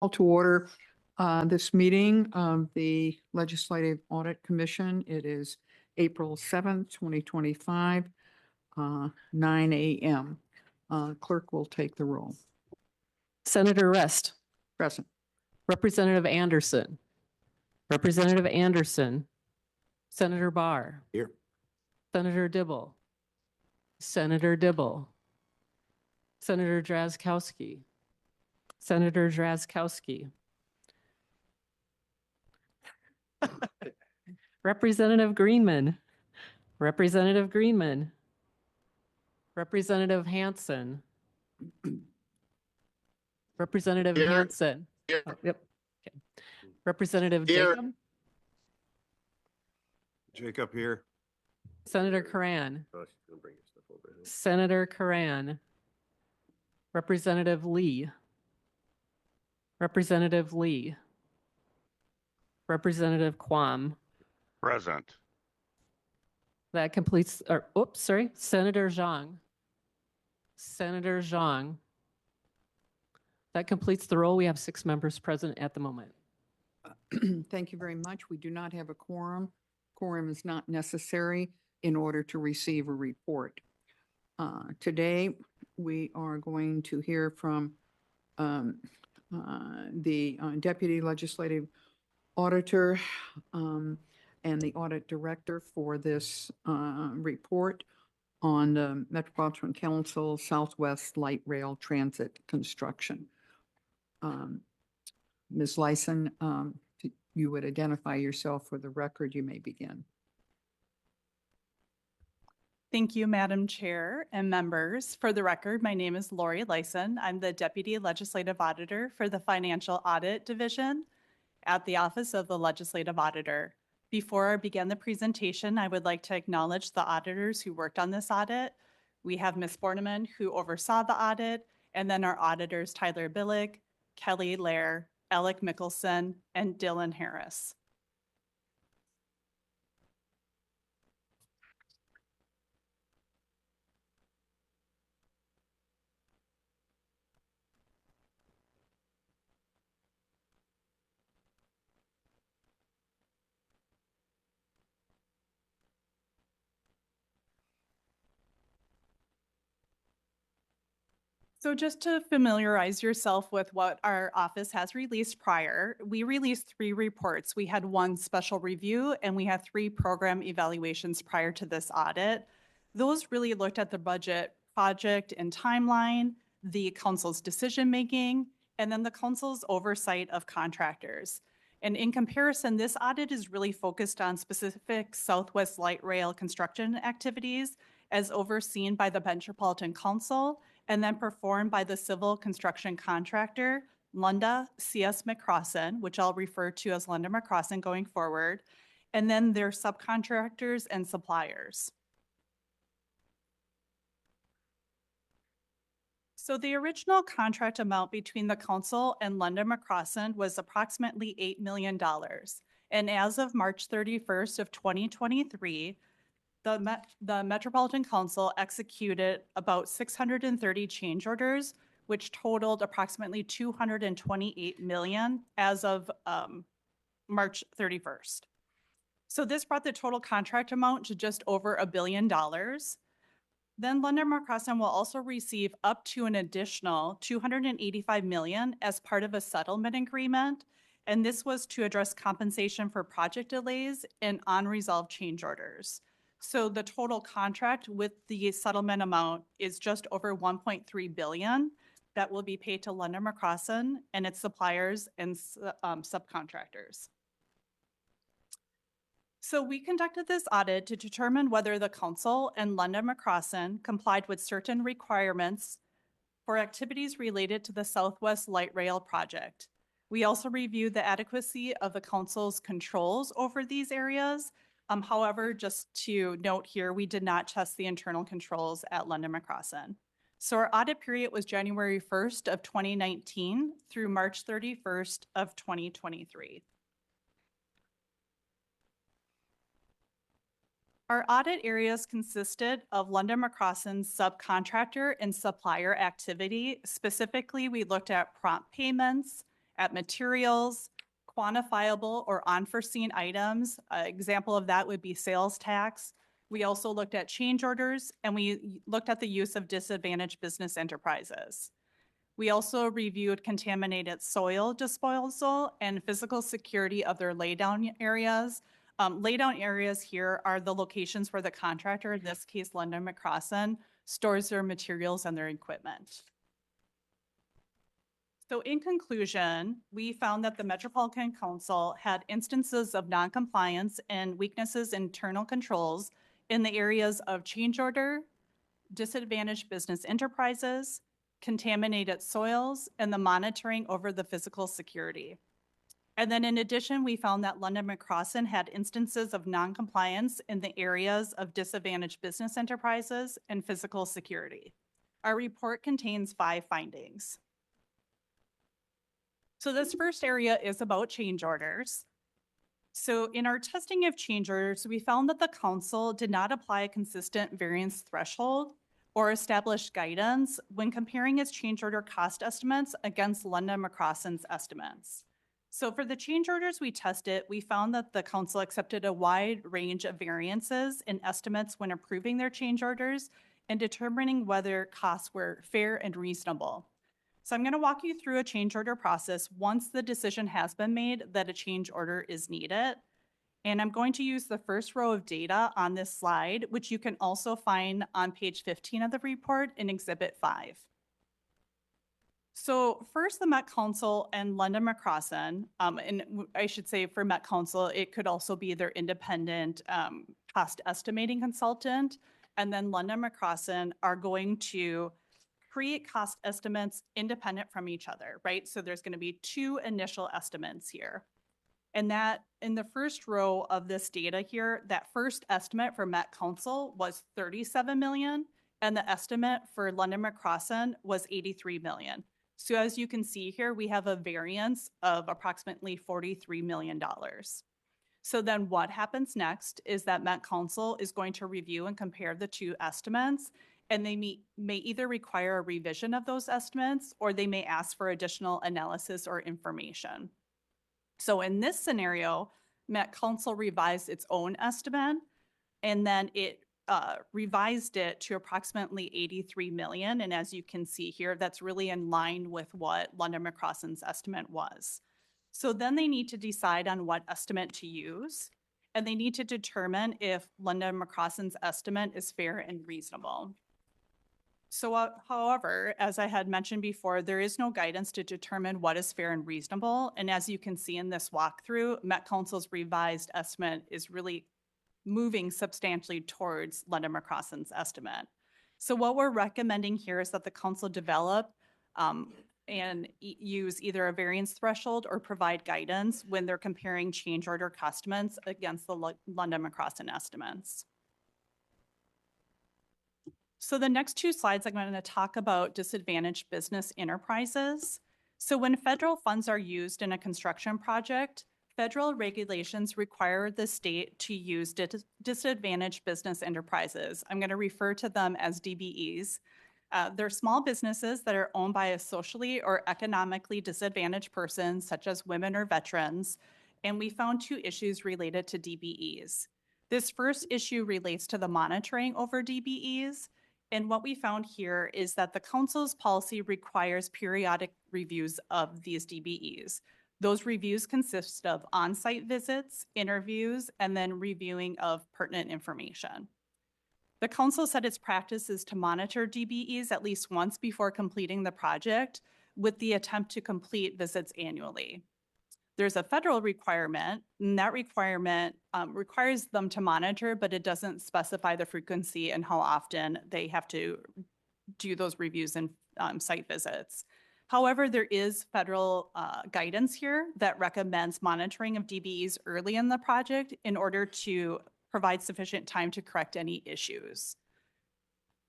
Call to order this meeting of the Legislative Audit Commission. It is April 7th, 2025, 9 a.m. Clerk will take the roll. Senator Rest. Present. Representative Anderson. Representative Anderson. Senator Barr. Here. Senator Dibble. Senator Dibble. Senator Drazkowski. Senator Drazkowski. Representative Greenman. Representative Greenman. Representative Hanson. Representative Here. Hanson. Here. Oh, yep. Okay. Representative Here. Jacob. Jacob here. Senator Curran. Oh, she's gonna bring your stuff over here. Senator Curran. Representative Lee. Representative Lee. Representative Quam. Present. That completes, or, oops, sorry, Senator Zhang. Senator Zhang. That completes the roll. We have 6 members present at the moment. Thank you very much. We do not have a quorum. Quorum is not necessary in order to receive a report. Today, we are going to hear from the Deputy Legislative Auditor and the Audit Director for this report on the Metropolitan Council Southwest Light Rail Transit construction. Ms. Lyson, you would identify yourself for the record. You may begin. Thank you, Madam Chair and members. For the record, my name is Lori Lyson. I'm the Deputy Legislative Auditor for the Financial Audit Division at the Office of the Legislative Auditor. Before I begin the presentation, I would like to acknowledge the auditors who worked on this audit. We have Ms. Borneman, who oversaw the audit, and then our auditors, Tyler Billig, Kelly Lair, Alec Mickelson, and Dylan Harris. So just to familiarize yourself with what our office has released prior, we released 3 reports. We had 1 special review and we had 3 program evaluations prior to this audit. Those really looked at the budget, project, and timeline, the council's decision-making, and then the council's oversight of contractors. And in comparison, this audit is really focused on specific Southwest Light Rail construction activities as overseen by the Metropolitan Council and then performed by the civil construction contractor, Lunda CS McCrossan, which I'll refer to as Lunda McCrossan going forward, and then their subcontractors and suppliers. So the original contract amount between the council and Lunda McCrossan was approximately $8 million. And as of March 31st of 2023, the Metropolitan Council executed about 630 change orders, which totaled approximately $228 million as of March 31st. So this brought the total contract amount to just over $1 billion. Then Lunda McCrossan will also receive up to an additional $285 million as part of a settlement agreement. And this was to address compensation for project delays and unresolved change orders. So the total contract with the settlement amount is just over $1.3 billion that will be paid to Lunda McCrossan and its suppliers and subcontractors. So we conducted this audit to determine whether the council and Lunda McCrossan complied with certain requirements for activities related to the Southwest Light Rail project. We also reviewed the adequacy of the council's controls over these areas. However, just to note here, we did not test the internal controls at Lunda McCrossan. So our audit period was January 1st of 2019 through March 31st of 2023. Our audit areas consisted of Lunda McCrossan's subcontractor and supplier activity. Specifically, we looked at prompt payments, at materials, quantifiable or unforeseen items. Example of that would be sales tax. We also looked at change orders, and we looked at the use of disadvantaged business enterprises. We also reviewed contaminated soil disposal and physical security of their laydown areas. Laydown areas here are the locations where the contractor, in this case London McCrossan, stores their materials and their equipment. So in conclusion, we found that the Metropolitan Council had instances of noncompliance and weaknesses in internal controls in the areas of change order, disadvantaged business enterprises, contaminated soils, and the monitoring over the physical security. And then in addition, we found that London McCrossan had instances of noncompliance in the areas of disadvantaged business enterprises and physical security. Our report contains 5 findings. So this first area is about change orders. So in our testing of change orders, we found that the council did not apply a consistent variance threshold or establish guidance when comparing its change order cost estimates against London McCrossan's estimates. So for the change orders we tested, we found that the council accepted a wide range of variances in estimates when approving their change orders and determining whether costs were fair and reasonable. So I'm going to walk you through a change order process once the decision has been made that a change order is needed. And I'm going to use the first row of data on this slide, which you can also find on page 15 of the report in Exhibit 5. So first, the Met Council and London McCrossan, and I should say for Met Council, it could also be their independent cost estimating consultant. And then London McCrossan are going to create cost estimates independent from each other, right? So there's going to be 2 initial estimates here. And that in the first row of this data here, that first estimate for Met Council was 37 million, and the estimate for London McCrossan was 83 million. So as you can see here, we have a variance of approximately $43 million. So then what happens next is that Met Council is going to review and compare the 2 estimates, and they may either require a revision of those estimates or they may ask for additional analysis or information. So in this scenario, Met Council revised its own estimate, and then it revised it to approximately 83 million. And as you can see here, that's really in line with what London McCrossan's estimate was. So then they need to decide on what estimate to use, and they need to determine if London McCrossan's estimate is fair and reasonable. So however, as I had mentioned before, there is no guidance to determine what is fair and reasonable. And as you can see in this walkthrough, Met Council's revised estimate is really moving substantially towards London McCrossan's estimate. So what we're recommending here is that the council develop and use either a variance threshold or provide guidance when they're comparing change order estimates against the London McCrossan estimates. So the next 2 slides, I'm going to talk about disadvantaged business enterprises. So when federal funds are used in a construction project, federal regulations require the state to use disadvantaged business enterprises. I'm going to refer to them as DBEs. They're small businesses that are owned by a socially or economically disadvantaged person, such as women or veterans. And we found 2 issues related to DBEs. This first issue relates to the monitoring over DBEs. And what we found here is that the council's policy requires periodic reviews of these DBEs. Those reviews consist of on-site visits, interviews, and then reviewing of pertinent information. The council said its practice is to monitor DBEs at least once before completing the project, with the attempt to complete visits annually. There's a federal requirement, and that requirement requires them to monitor, but it doesn't specify the frequency and how often they have to do those reviews and site visits. However, there is federal guidance here that recommends monitoring of DBEs early in the project in order to provide sufficient time to correct any issues.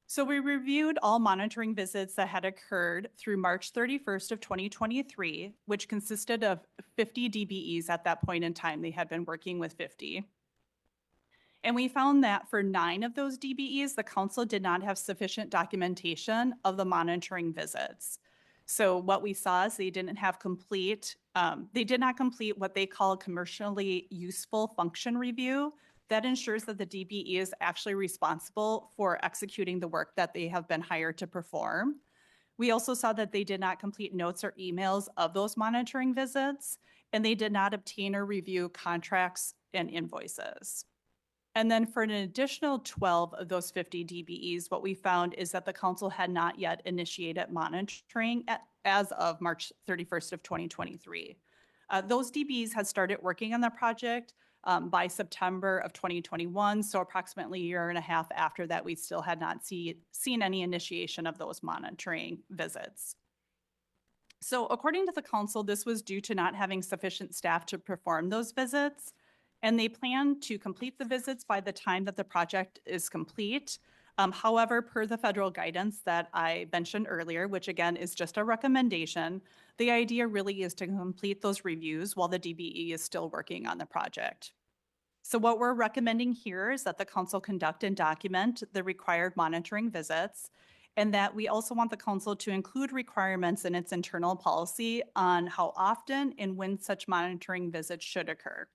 So we reviewed all monitoring visits that had occurred through March 31st of 2023, which consisted of 50 DBEs at that point in time. They had been working with 50. And we found that for 9 of those DBEs, the council did not have sufficient documentation of the monitoring visits. So what we saw is they did not complete what they call a commercially useful function review. That ensures that the DBE is actually responsible for executing the work that they have been hired to perform. We also saw that they did not complete notes or emails of those monitoring visits, and they did not obtain or review contracts and invoices. And then for an additional 12 of those 50 DBEs, what we found is that the council had not yet initiated monitoring as of March 31st of 2023. Those DBEs had started working on the project by September of 2021, so approximately a year and a half after that, we still had not seen any initiation of those monitoring visits. So according to the council, this was due to not having sufficient staff to perform those visits, and they plan to complete the visits by the time that the project is complete. However, per the federal guidance that I mentioned earlier, which again is just a recommendation, the idea really is to complete those reviews while the DBE is still working on the project. So what we're recommending here is that the council conduct and document the required monitoring visits, and that we also want the council to include requirements in its internal policy on how often and when such monitoring visits should occur.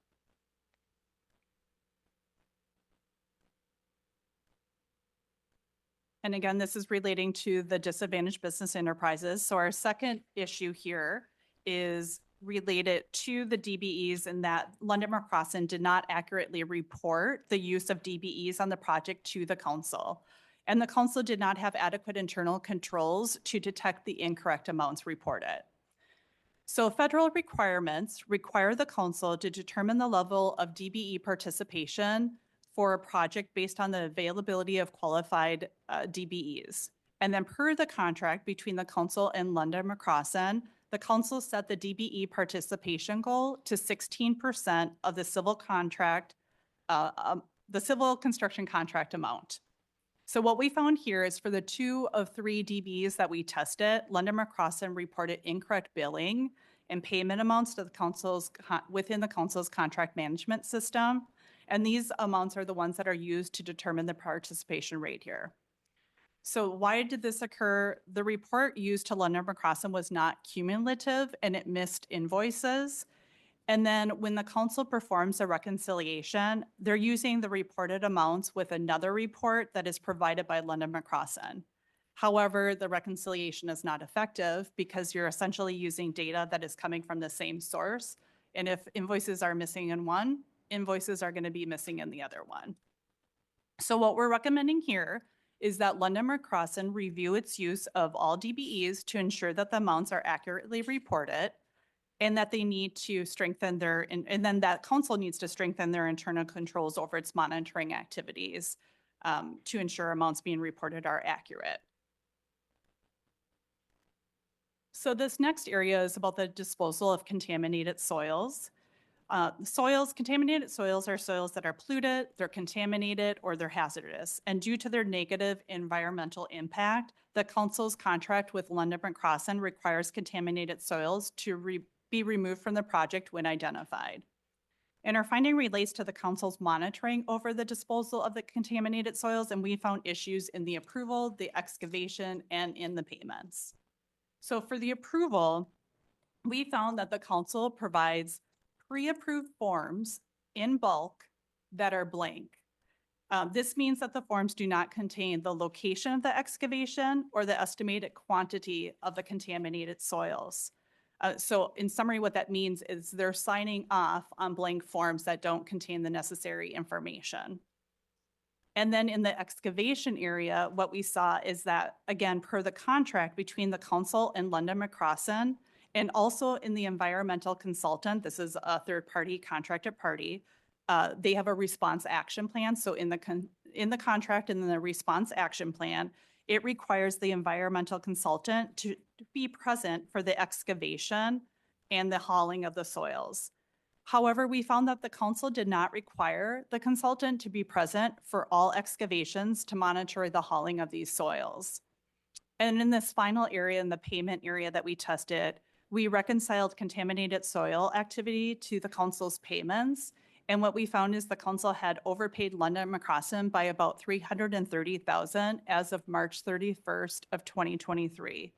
And again, this is relating to the disadvantaged business enterprises. So our second issue here is related to the DBEs, in that London-McCrossin did not accurately report the use of DBEs on the project to the council. And the council did not have adequate internal controls to detect the incorrect amounts reported. So federal requirements require the council to determine the level of DBE participation for a project based on the availability of qualified DBEs. And then per the contract between the council and London-McCrossin, the council set the DBE participation goal to 16% of the civil construction contract amount. So what we found here is for the 2 of 3 DBEs that we tested, London-McCrossin reported incorrect billing and payment amounts to the within the council's contract management system. And these amounts are the ones that are used to determine the participation rate here. So why did this occur? The report used to London-McCrossin was not cumulative, and it missed invoices. And then when the council performs a reconciliation, they're using the reported amounts with another report that is provided by London-McCrossin. However, the reconciliation is not effective because you're essentially using data that is coming from the same source. And if invoices are missing in one, invoices are going to be missing in the other one. So what we're recommending here is that London-McCrossin review its use of all DBEs to ensure that the amounts are accurately reported, and that they need to strengthen and then that council needs to strengthen their internal controls over its monitoring activities to ensure amounts being reported are accurate. So this next area is about the disposal of contaminated soils. Contaminated soils are soils that are polluted, they're contaminated, or they're hazardous. And due to their negative environmental impact, the council's contract with London-McCrossin requires contaminated soils to be removed from the project when identified. And our finding relates to the council's monitoring over the disposal of the contaminated soils, and we found issues in the approval, the excavation, and in the payments. So for the approval, we found that the council provides pre-approved forms in bulk that are blank. This means that the forms do not contain the location of the excavation or the estimated quantity of the contaminated soils. So in summary, what that means is they're signing off on blank forms that don't contain the necessary information. And then in the excavation area, what we saw is that, again, per the contract between the council and London-McCrossin, and also in the environmental consultant, this is a third-party contracted party, they have a response action plan. So in the contract and in the response action plan, it requires the environmental consultant to be present for the excavation and the hauling of the soils. However, we found that the council did not require the consultant to be present for all excavations to monitor the hauling of these soils. And in this final area, in the payment area that we tested, we reconciled contaminated soil activity to the council's payments. And what we found is the council had overpaid London-McCrossin by about $330,000 as of March 31st of 2023.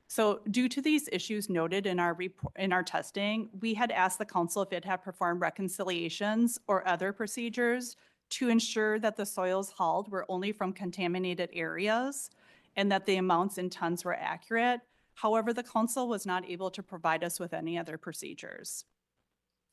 So due to these issues noted in our report, in our testing, we had asked the council if it had performed reconciliations or other procedures to ensure that the soils hauled were only from contaminated areas and that the amounts in tons were accurate. However, the council was not able to provide us with any other procedures.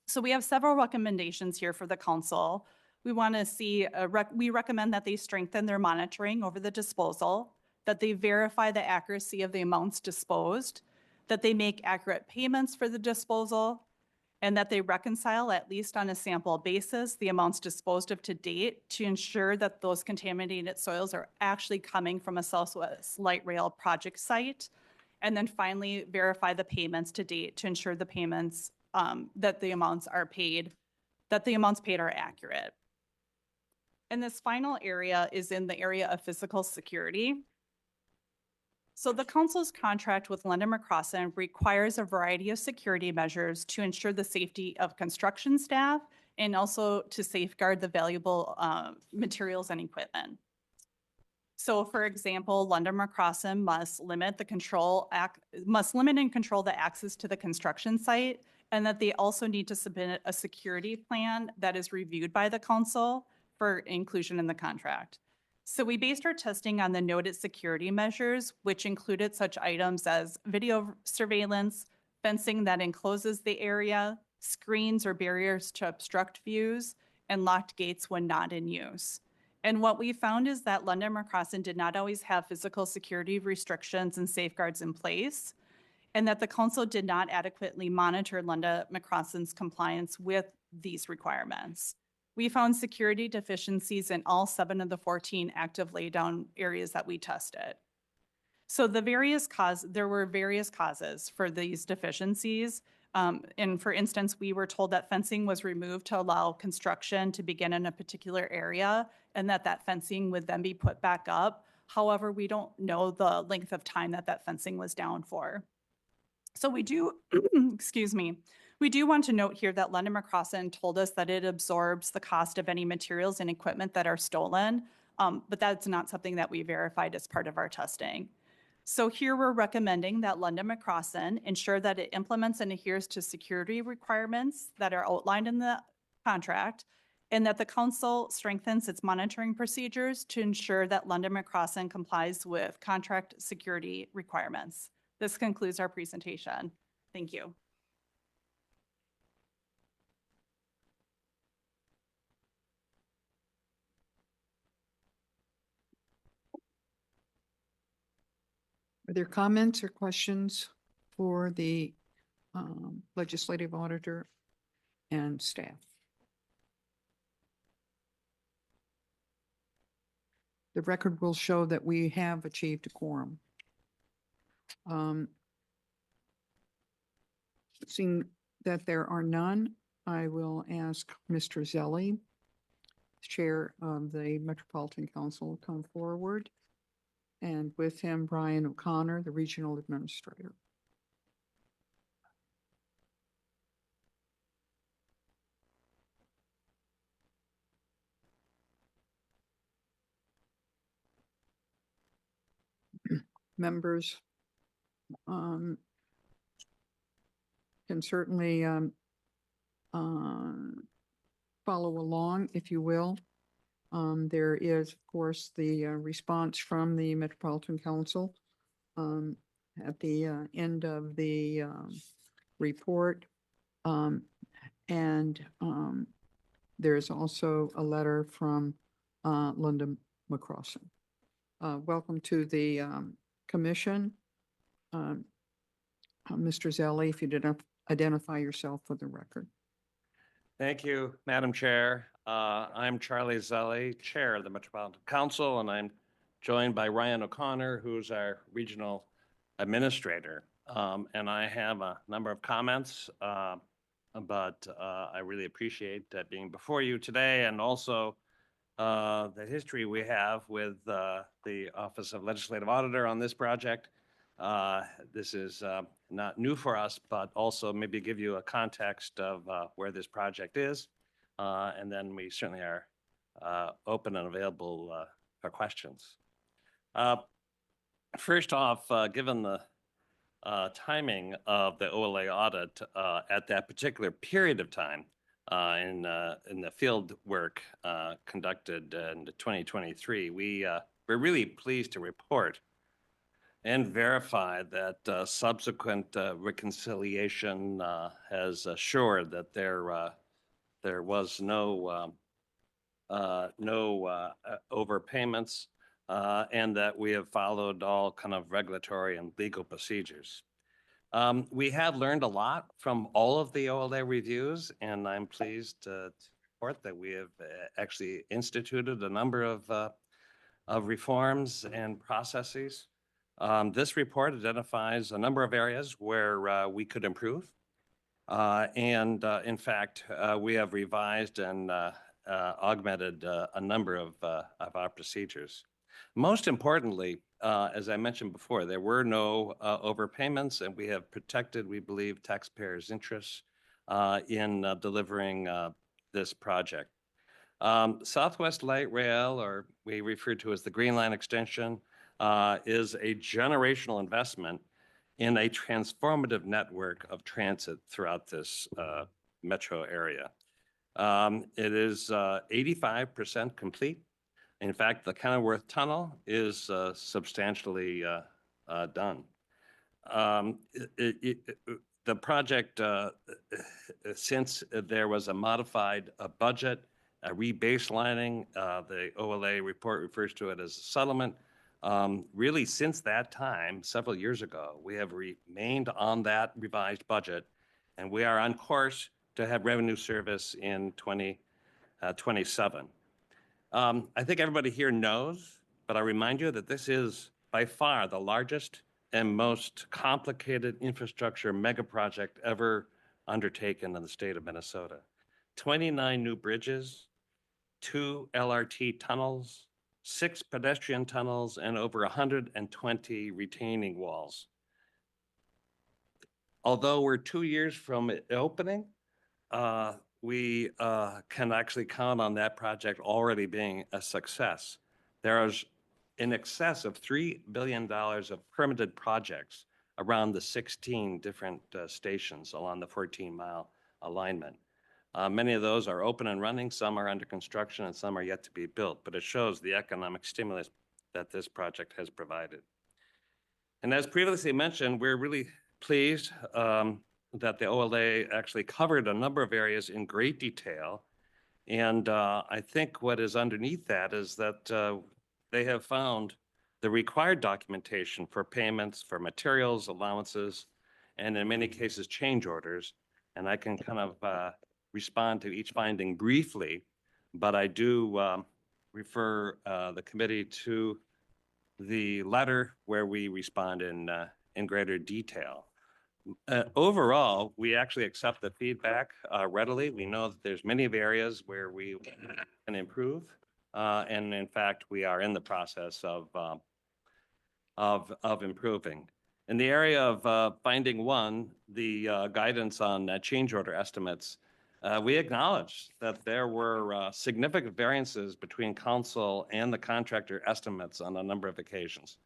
So we have several recommendations here for the council. We want to see, we recommend that they strengthen their monitoring over the disposal, that they verify the accuracy of the amounts disposed, that they make accurate payments for the disposal, and that they reconcile, at least on a sample basis, the amounts disposed of to date to ensure that those contaminated soils are actually coming from a Southwest Light Rail project site. And then finally, verify the payments to date to ensure the payments, that the amounts paid are accurate. And this final area is in the area of physical security. So the council's contract with London McCrossin requires a variety of security measures to ensure the safety of construction staff and also to safeguard the valuable materials and equipment. So for example, London McCrossin must limit and control the access to the construction site, and that they also need to submit a security plan that is reviewed by the council for inclusion in the contract. So we based our testing on the noted security measures, which included such items as video surveillance, fencing that encloses the area, screens or barriers to obstruct views, and locked gates when not in use. And what we found is that London McCrossin did not always have physical security restrictions and safeguards in place, and that the council did not adequately monitor London McCrossin's compliance with these requirements. We found security deficiencies in all 7 of the 14 active laydown areas that we tested. So there were various causes for these deficiencies. And for instance, we were told that fencing was removed to allow construction to begin in a particular area and that fencing would then be put back up. However, we don't know the length of time that fencing was down for. So we do, excuse me, we do want to note here that London McCrossin told us that it absorbs the cost of any materials and equipment that are stolen, but that's not something that we verified as part of our testing. So here we're recommending that London McCrossin ensure that it implements and adheres to security requirements that are outlined in the contract, and that the council strengthens its monitoring procedures to ensure that London McCrossin complies with contract security requirements. This concludes our presentation. Thank you. Are there comments or questions for the legislative auditor and staff? The record will show that we have achieved a quorum. Seeing that there are none, I will ask Mr. Zelli, Chair of the Metropolitan Council, to come forward. And with him, Brian O'Connor, the Regional Administrator. Members can certainly follow along, if you will. There is, of course, the response from the Metropolitan Council at the end of the report. And there's also a letter from London McCrossin. Welcome to the commission. Mr. Zelli, if you didn't identify yourself for the record. Thank you, Madam Chair. I'm Charlie Zelli, Chair of the Metropolitan Council, and I'm joined by Ryan O'Connor, who's our Regional Administrator. And I have a number of comments, but I really appreciate being before you today, and also the history we have with the Office of Legislative Auditor on this project. This is not new for us, but also maybe give you a context of where this project is. And then we certainly are open and available for questions. First off, given the timing of the OLA audit at that particular period of time in the field work conducted in 2023. We're really pleased to report and verify that subsequent reconciliation has assured that there was no overpayments, and that we have followed all kind of regulatory and legal procedures. We have learned a lot from all of the OLA reviews, and I'm pleased to report that we have actually instituted a number of reforms and processes. This report identifies a number of areas where we could improve. And in fact, we have revised and augmented a number of our procedures. Most importantly, as I mentioned before, there were no overpayments, and we have protected, we believe, taxpayers' interests in delivering this project. Southwest Light Rail, or we refer to as the Green Line Extension, is a generational investment in a transformative network of transit throughout this metro area. It is 85% complete. In fact, the Kenilworth Tunnel is substantially done. The project, since there was a modified budget, a rebaselining, the OLA report refers to it as a settlement. Really, since that time, several years ago, we have remained on that revised budget, and we are on course to have revenue service in 2027. I think everybody here knows, but I remind you that this is by far the largest and most complicated infrastructure mega project ever undertaken in the state of Minnesota. 29 new bridges, 2 LRT tunnels, 6 pedestrian tunnels, and over 120 retaining walls. Although we're 2 years from it opening, we can actually count on that project already being a success. There is in excess of $3 billion of permitted projects around the 16 different stations along the 14-mile alignment. Many of those are open and running, some are under construction, and some are yet to be built, but it shows the economic stimulus that this project has provided. And as previously mentioned, we're really pleased that the OLA actually covered a number of areas in great detail. And I think what is underneath that is that they have found the required documentation for payments for materials, allowances, and in many cases, change orders. And I can kind of respond to each finding briefly, but I do refer the committee to the letter where we respond in greater detail. Overall, we actually accept the feedback readily. We know that there's many areas where we can improve, and in fact, we are in the process of improving. In the area of finding one, the guidance on change order estimates, we acknowledge that there were significant variances between council and the contractor estimates on a number of occasions.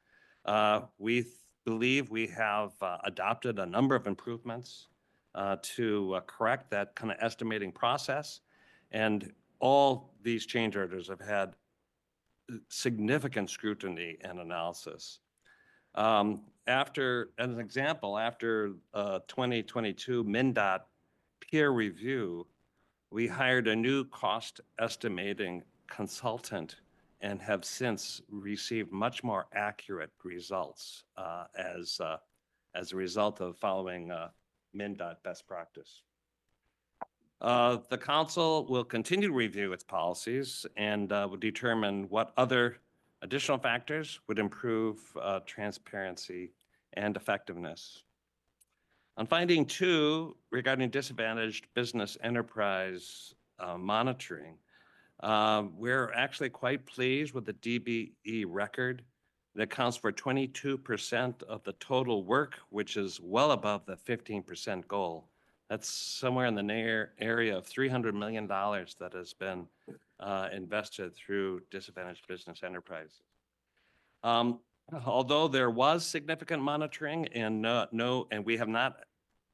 We believe we have adopted a number of improvements to correct that kind of estimating process, and all these change orders have had significant scrutiny and analysis. As an example, after 2022 MnDOT peer review, we hired a new cost estimating consultant and have since received much more accurate results as a result of following MnDOT best practice. The council will continue to review its policies and will determine what other additional factors would improve transparency and effectiveness. On finding 2, regarding disadvantaged business enterprise monitoring, we're actually quite pleased with the DBE record that accounts for 22% of the total work, which is well above the 15% goal. That's somewhere in the area of $300 million that has been invested through disadvantaged business enterprises. Although there was significant monitoring and and we have not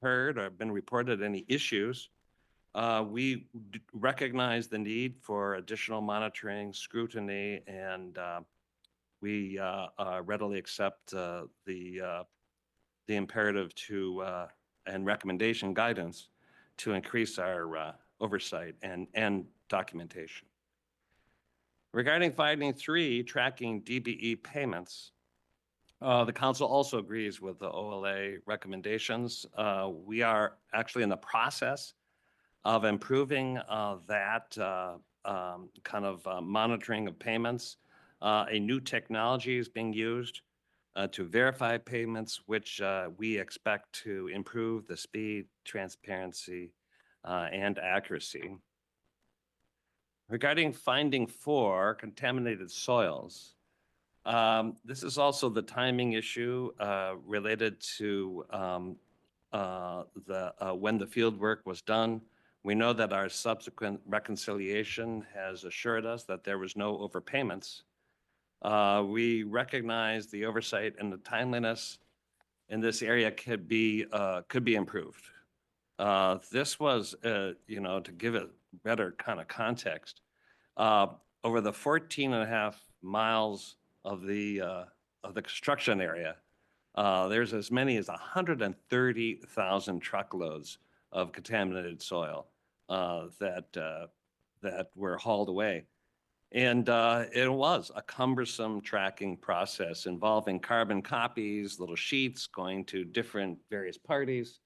heard or been reported any issues, we recognize the need for additional monitoring, scrutiny, and we readily accept the imperative to and recommendation guidance to increase our oversight and documentation. Regarding finding 3, tracking DBE payments, the council also agrees with the OLA recommendations. We are actually in the process of improving that kind of monitoring of payments. A new technology is being used to verify payments, which we expect to improve the speed, transparency, and accuracy. Regarding finding 4, contaminated soils, this is also the timing issue related to when the field work was done. We know that our subsequent reconciliation has assured us that there was no overpayments. We recognize the oversight and the timeliness in this area could be improved. This was, to give it better kind of context, over the 14.5 miles of the construction area, there's as many as 130,000 truckloads of contaminated soil that were hauled away. And it was a cumbersome tracking process involving carbon copies, little sheets going to different various parties.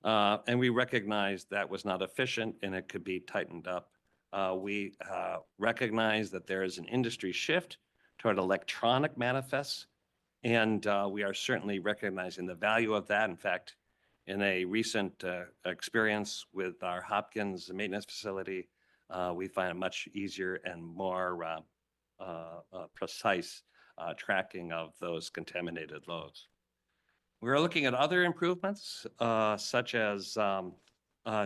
And we recognized that was not efficient and it could be tightened up. We recognize that there is an industry shift toward electronic manifests, and we are certainly recognizing the value of that. In fact, in a recent experience with our Hopkins maintenance facility, we find it much easier and more precise tracking of those contaminated loads. We're looking at other improvements, such as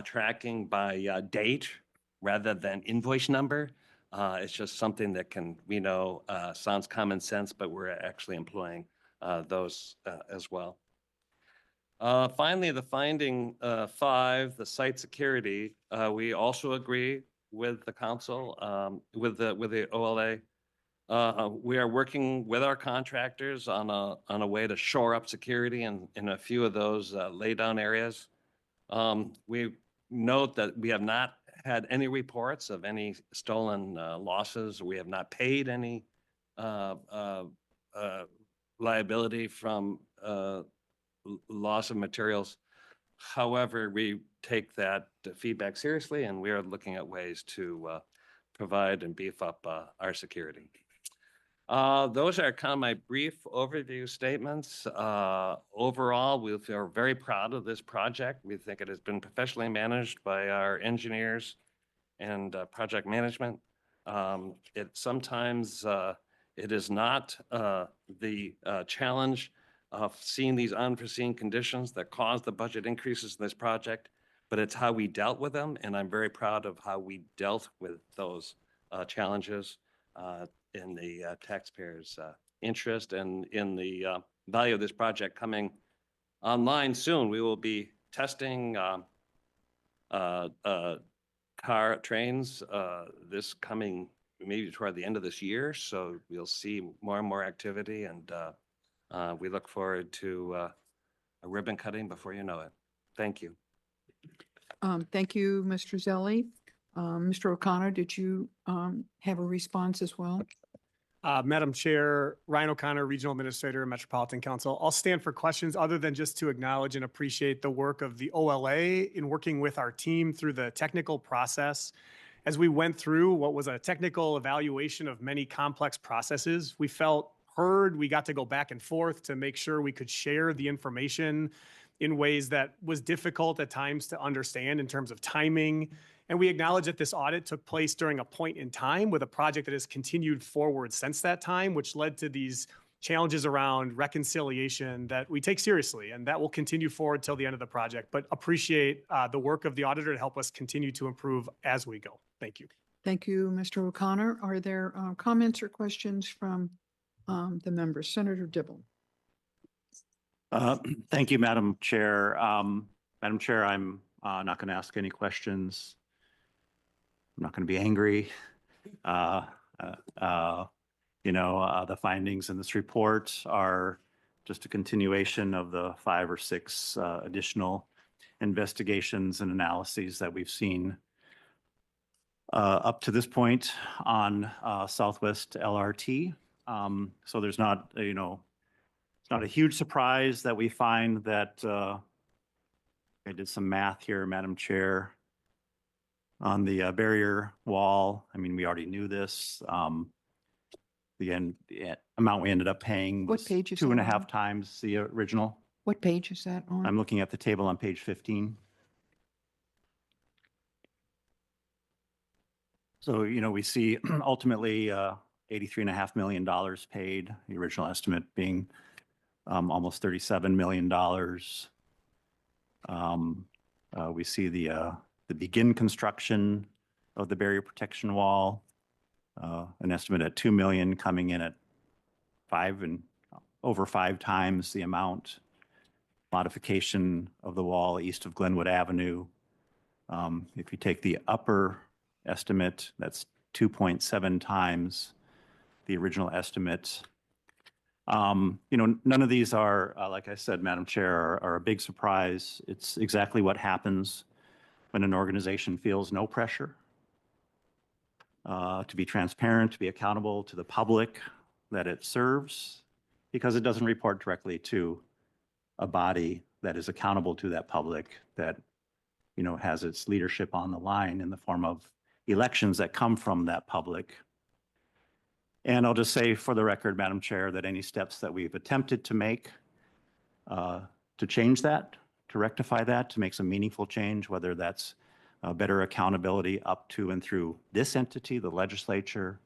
tracking by date rather than invoice number. It's just something that we know sounds common sense, but we're actually employing those as well. Finally, the finding 5, the site security, we also agree with the council, with the OLA. We are working with our contractors on a way to shore up security in a few of those laydown areas. We note that we have not had any reports of any stolen losses. We have not paid any liability from loss of materials. However, we take that feedback seriously, and we are looking at ways to provide and beef up our security. Those are kind of my brief overview statements. Overall, we feel very proud of this project. We think it has been professionally managed by our engineers and project management. Sometimes it is not the challenge of seeing these unforeseen conditions that caused the budget increases in this project, but it's how we dealt with them. And I'm very proud of how we dealt with those challenges in the taxpayers' interest and in the value of this project coming online soon. We will be testing trains this coming maybe toward the end of this year. So we'll see more and more activity, and we look forward to a ribbon cutting before you know it. Thank you. Thank you, Mr. Zelli. Mr. O'Connor, did you have a response as well? Madam Chair, Ryan O'Connor, Regional Administrator, Metropolitan Council. I'll stand for questions other than just to acknowledge and appreciate the work of the OLA in working with our team through the technical process. As we went through what was a technical evaluation of many complex processes, we felt heard. We got to go back and forth to make sure we could share the information in ways that was difficult at times to understand in terms of timing. And we acknowledge that this audit took place during a point in time with a project that has continued forward since that time, which led to these challenges around reconciliation that we take seriously, and that will continue forward till the end of the project. But appreciate the work of the auditor to help us continue to improve as we go. Thank you. Thank you, Mr. O'Connor. Are there comments or questions from The members, Senator Dibble. Thank you, Madam Chair. Madam Chair, I'm not going to ask any questions. I'm not going to be angry. The findings in this report are just a continuation of the 5 or 6 additional investigations and analyses that we've seen up to this point on Southwest LRT. So there's not, it's not a huge surprise that we find that I did some math here, Madam Chair, on the barrier wall. I mean, we already knew this. The amount we ended up paying What was page is 2.5 that on? times the original. What page is that on? I'm looking at the table on page 15. So, we see ultimately $83.5 million paid, the original estimate being almost $37 million. We see the begin construction of the barrier protection wall, an estimate at $2 million, coming in at over 5 times the amount. Modification of the wall east of Glenwood Avenue. If you take the upper estimate, that's 2.7 times the original estimate. None of these are, like I said, Madam Chair, are a big surprise. It's exactly what happens when an organization feels no pressure to be transparent, to be accountable to the public that it serves, because it doesn't report directly to a body that is accountable to that public, that has its leadership on the line in the form of elections that come from that public. And I'll just say for the record, Madam Chair, that any steps that we've attempted to make to change that, to rectify that, to make some meaningful change, whether that's better accountability up to and through this entity, the legislature,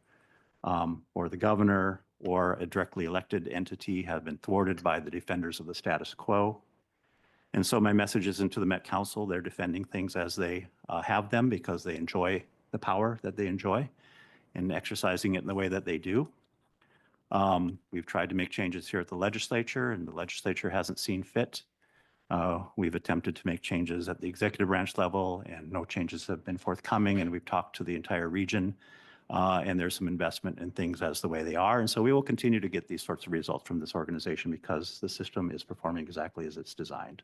or the governor, or a directly elected entity, have been thwarted by the defenders of the status quo. And so my message isn't to the Met Council. They're defending things as they have them because they enjoy the power that they enjoy and exercising it in the way that they do. We've tried to make changes here at the legislature, and the legislature hasn't seen fit. We've attempted to make changes at the executive branch level, and no changes have been forthcoming, and we've talked to the entire region, and there's some investment in things as the way they are. And so we will continue to get these sorts of results from this organization because the system is performing exactly as it's designed.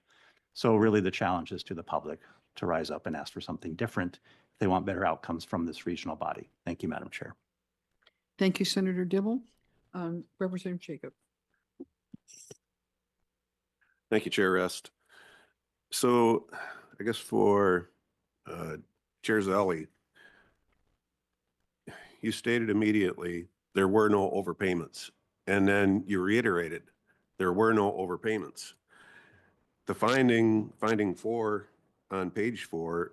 So really the challenge is to the public to rise up and ask for something different if they want better outcomes from this regional body. Thank you, Madam Chair. Thank you, Senator Dibble. Representative Jacob. Thank you, Chair Rest. So I guess for Chair Zelli, you stated immediately there were no overpayments, and then you reiterated there were no overpayments. The finding 4 on page 4,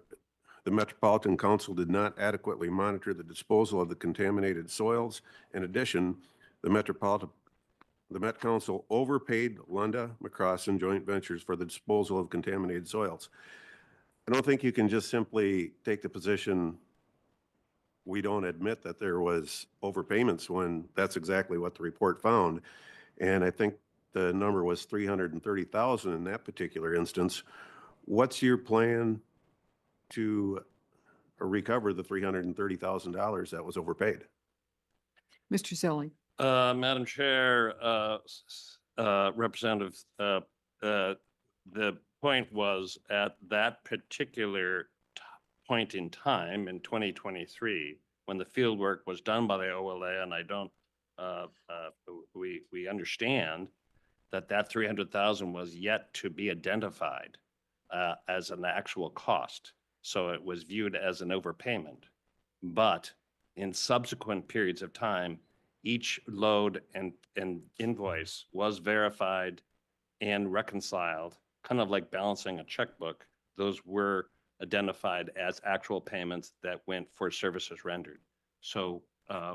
the Metropolitan Council did not adequately monitor the disposal of the contaminated soils. In addition, the Met Council overpaid Lunda McCrossin joint ventures for the disposal of contaminated soils. I don't think you can just simply take the position we don't admit that there was overpayments when that's exactly what the report found. And I think the number was $330,000 in that particular instance. What's your plan to recover the $330,000 that was overpaid? Mr. Zelli. Madam Chair, Representative, the point was at that particular point in time in 2023, when the field work was done by the OLA, and I don't, we understand that 300,000 was yet to be identified as an actual cost. So it was viewed as an overpayment. But in subsequent periods of time, each load and invoice was verified and reconciled, kind of like balancing a checkbook. Those were identified as actual payments that went for services rendered. So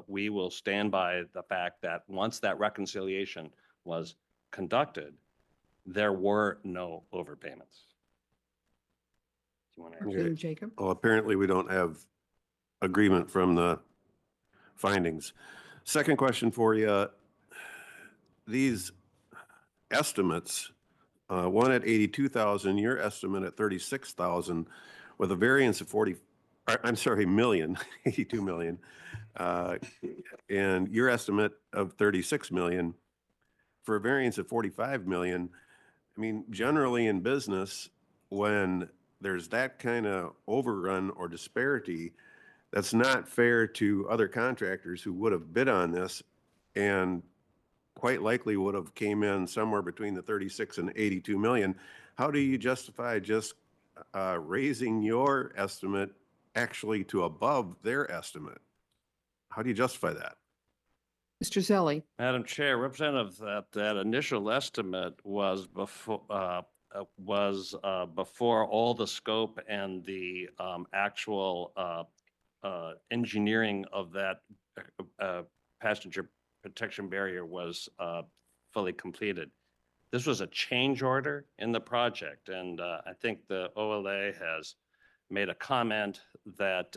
we will stand by the fact that once that reconciliation was conducted, there were no overpayments. Do you want to answer? Representative Jacob. Well, apparently we don't have agreement from the findings. Second question for you. these estimates, one at 82,000, your estimate at 36,000, with a variance of 40, I'm sorry, million, 82 million, and your estimate of 36 million for a variance of 45 million. I mean, generally in business, when there's that kind of overrun or disparity, that's not fair to other contractors who would have bid on this and quite likely would have came in somewhere between the 36 and 82 million. How do you justify just raising your estimate actually to above their estimate? How do you justify that? Mr. Zelli, Madam Chair, Representative, that initial estimate was before all the scope and the actual engineering of that passenger protection barrier was fully completed. This was a change order in the project, and I think the OLA has made a comment that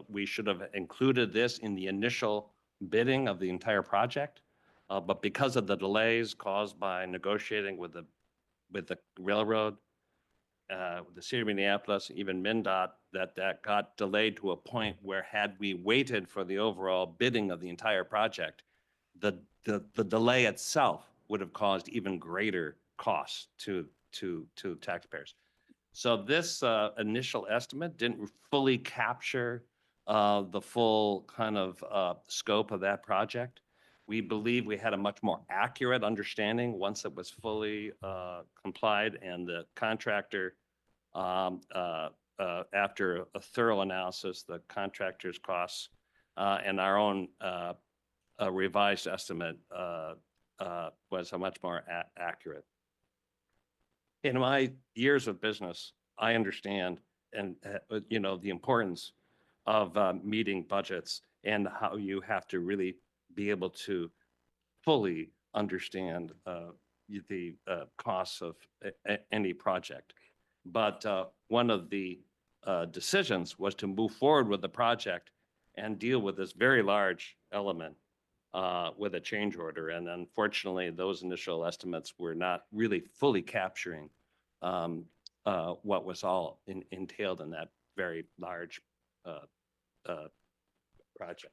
we should have included this in the initial bidding of the entire project. But because of the delays caused by negotiating with the railroad, the city of Minneapolis, even MnDOT, that got delayed to a point where had we waited for the overall bidding of the entire project, the delay itself would have caused even greater costs to taxpayers. So this initial estimate didn't fully capture the full kind of scope of that project. We believe we had a much more accurate understanding once it was fully complied, and the contractor, after a thorough analysis, the contractor's costs and our own revised estimate was a much more accurate. In my years of business, I understand the importance of meeting budgets and how you have to really be able to fully understand the costs of any project. But one of the decisions was to move forward with the project and deal with this very large element with a change order. And unfortunately, those initial estimates were not really fully capturing what was all entailed in that very large project.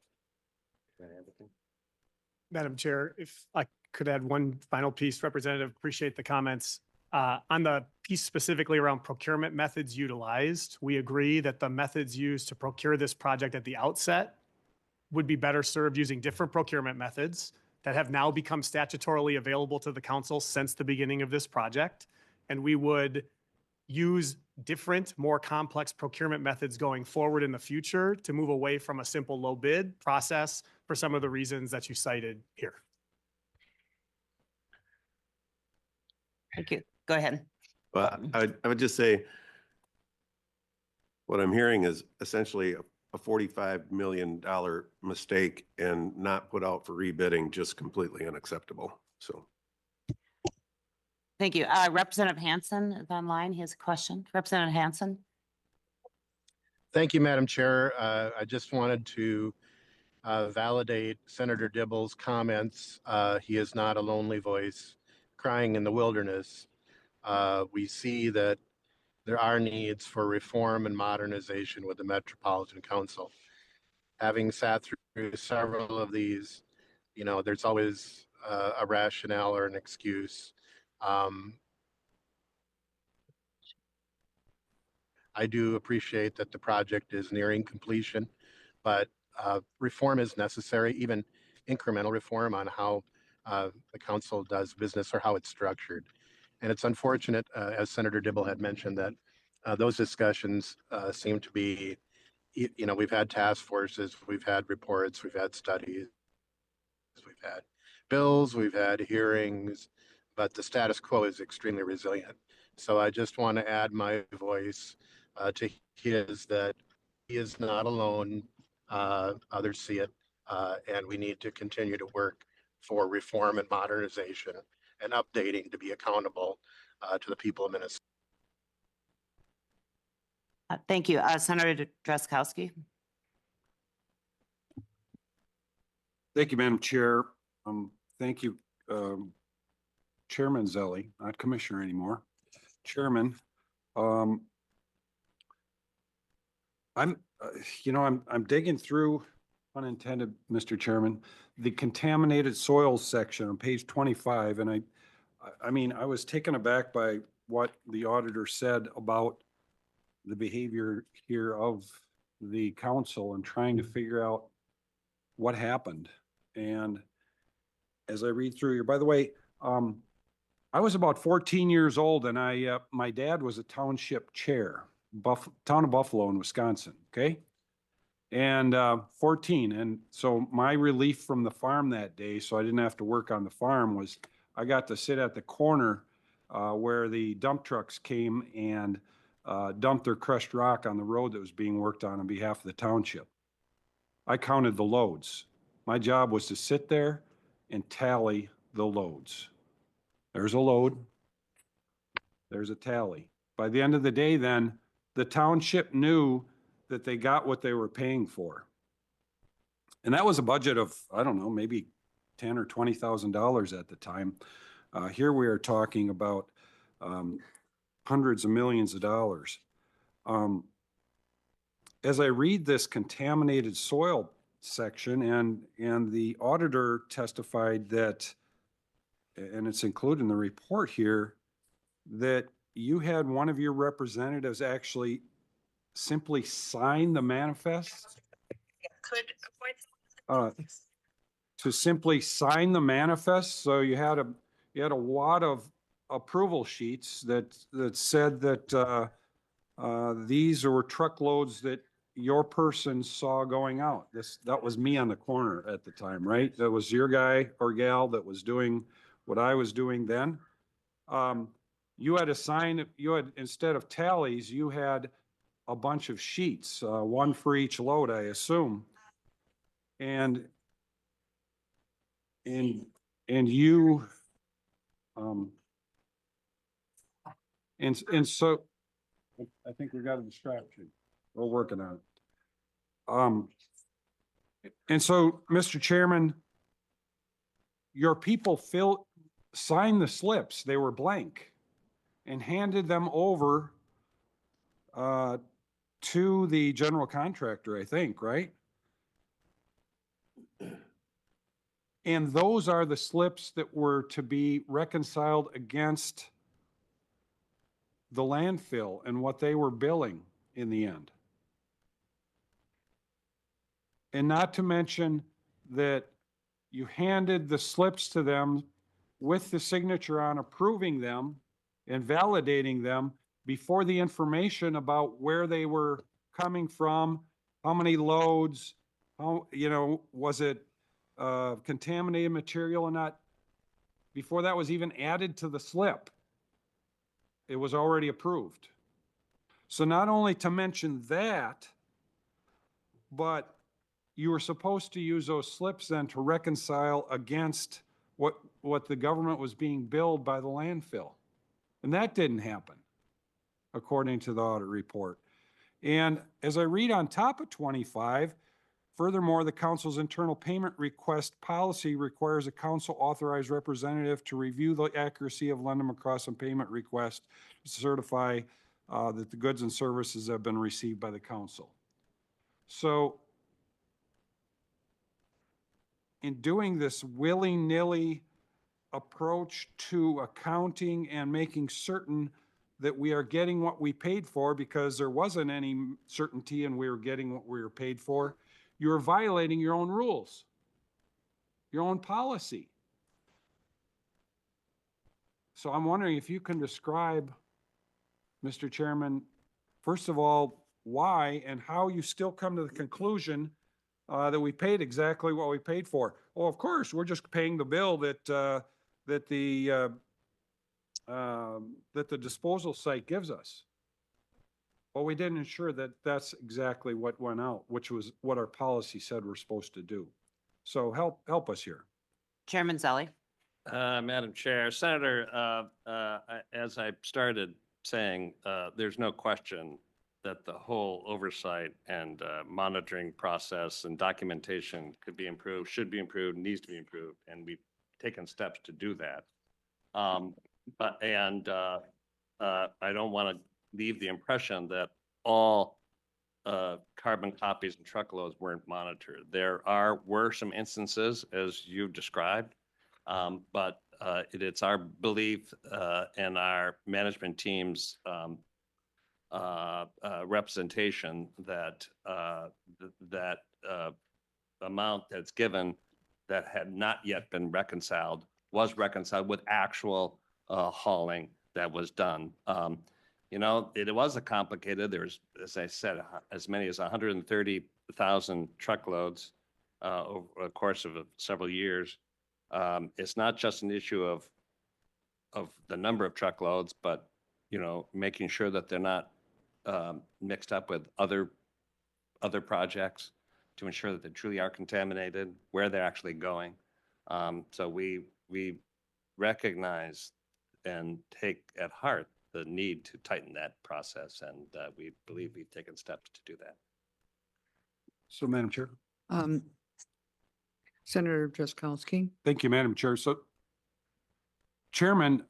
Madam Chair, if I could add one final piece, Representative, appreciate the comments. On the piece specifically around procurement methods utilized, we agree that the methods used to procure this project at the outset would be better served using different procurement methods that have now become statutorily available to the council since the beginning of this project. And we would use different, more complex procurement methods going forward in the future to move away from a simple low bid process for some of the reasons that you cited here. Thank you. Go ahead. But I would just say, what I'm hearing is essentially a $45 million mistake and not put out for rebidding, just completely unacceptable. So. Thank you. Representative Hansen is online. He has a question. Representative Hansen. Thank you, Madam Chair. I just wanted to validate Senator Dibble's comments. He is not a lonely voice crying in the wilderness. We see that there are needs for reform and modernization with the Metropolitan Council. Having sat through several of these, there's always a rationale or an excuse. I do appreciate that the project is nearing completion, but reform is necessary, even incremental reform on how the council does business or how it's structured. And it's unfortunate, as Senator Dibble had mentioned, that those discussions seem to be, we've had task forces, we've had reports, we've had studies, we've had bills, we've had hearings, but the status quo is extremely resilient. So I just want to add my voice to his, that he is not alone. Others see it, and we need to continue to work for reform and modernization and updating to be accountable to the people of Minnesota. Thank you. Senator Drazkowski. Thank you, Madam Chair. Thank you, Chairman Zelli, not Commissioner anymore. Chairman, I'm, I'm digging through, unintended, Mr. Chairman, the contaminated soils section on page 25, and I mean, I was taken aback by what the auditor said about the behavior here of the council and trying to figure out what happened. And as I read through here, by the way, I was about 14 years old and my dad was a township chair, town of Buffalo in Wisconsin, okay? And 14. And so my relief from the farm that day, so I didn't have to work on the farm, was I got to sit at the corner where the dump trucks came and dumped their crushed rock on the road that was being worked on behalf of the township. I counted the loads. My job was to sit there and tally the loads. There's a load. There's a tally. By the end of the day, then, the township knew that they got what they were paying for. And that was a budget of, I don't know, maybe $10,000 or $20,000 at the time. Here we are talking about hundreds of millions of dollars. As I read this contaminated soil section, and the auditor testified that, and it's included in the report here, that you had one of your representatives actually simply sign the manifest? To simply sign the manifest, so you had a wad of approval sheets that said that these were truckloads that your person saw going out. That was me on the corner at the time, right? That was your guy or gal that was doing what I was doing then. You had a sign, instead of tallies, you had a bunch of sheets, one for each load, I assume. And you, and so, I think we got a distraction. We're working on it. And so, Mr. Chairman, your people signed the slips, they were blank, and handed them over to the general contractor, I think, right? And those are the slips that were to be reconciled against the landfill and what they were billing in the end. And not to mention that you handed the slips to them with the signature on approving them and validating them before the information about where they were coming from, how many loads, how, was it contaminated material or not, before that was even added to the slip. It was already approved. So not only to mention that, but you were supposed to use those slips then to reconcile against what the government was being billed by the landfill. And that didn't happen, according to the audit report. And as I read on top of 25, furthermore, the council's internal payment request policy requires a council authorized representative to review the accuracy of London McCrossin payment request to certify that the goods and services have been received by the council. So in doing this willy-nilly approach to accounting and making certain that we are getting what we paid for, because there wasn't any certainty and we were getting what we were paid for, you're violating your own rules, your own policy. So I'm wondering if you can describe, Mr. Chairman, first of all, why and how you still come to the conclusion that we paid exactly what we paid for. Well, of course, we're just paying the bill that the disposal site gives us. Well, we didn't ensure that that's exactly what went out, which was what our policy said we're supposed to do. So help us here. Chairman Zelli. Madam Chair, Senator, as I started saying, there's no question that the whole oversight and monitoring process and documentation could be improved, should be improved, needs to be improved, and we've taken steps to do that. I don't want to leave the impression that all carbon copies and truckloads weren't monitored. Were some instances, as you've described, but it's our belief and our management team's representation that that amount that's given that had not yet been reconciled was reconciled with actual hauling that was done. You know, it was a complicated, there's, as I said, as many as 130,000 truckloads over the course of several years. It's not just an issue of the number of truckloads, but, you know, making sure that they're not mixed up with other projects to ensure that they truly are contaminated, where they're actually going. So we recognize and take at heart the need to tighten that process, and we believe we've taken steps to do that. So, Madam Chair. Senator Drazkowski. Thank you, Madam Chair. So, Chairman,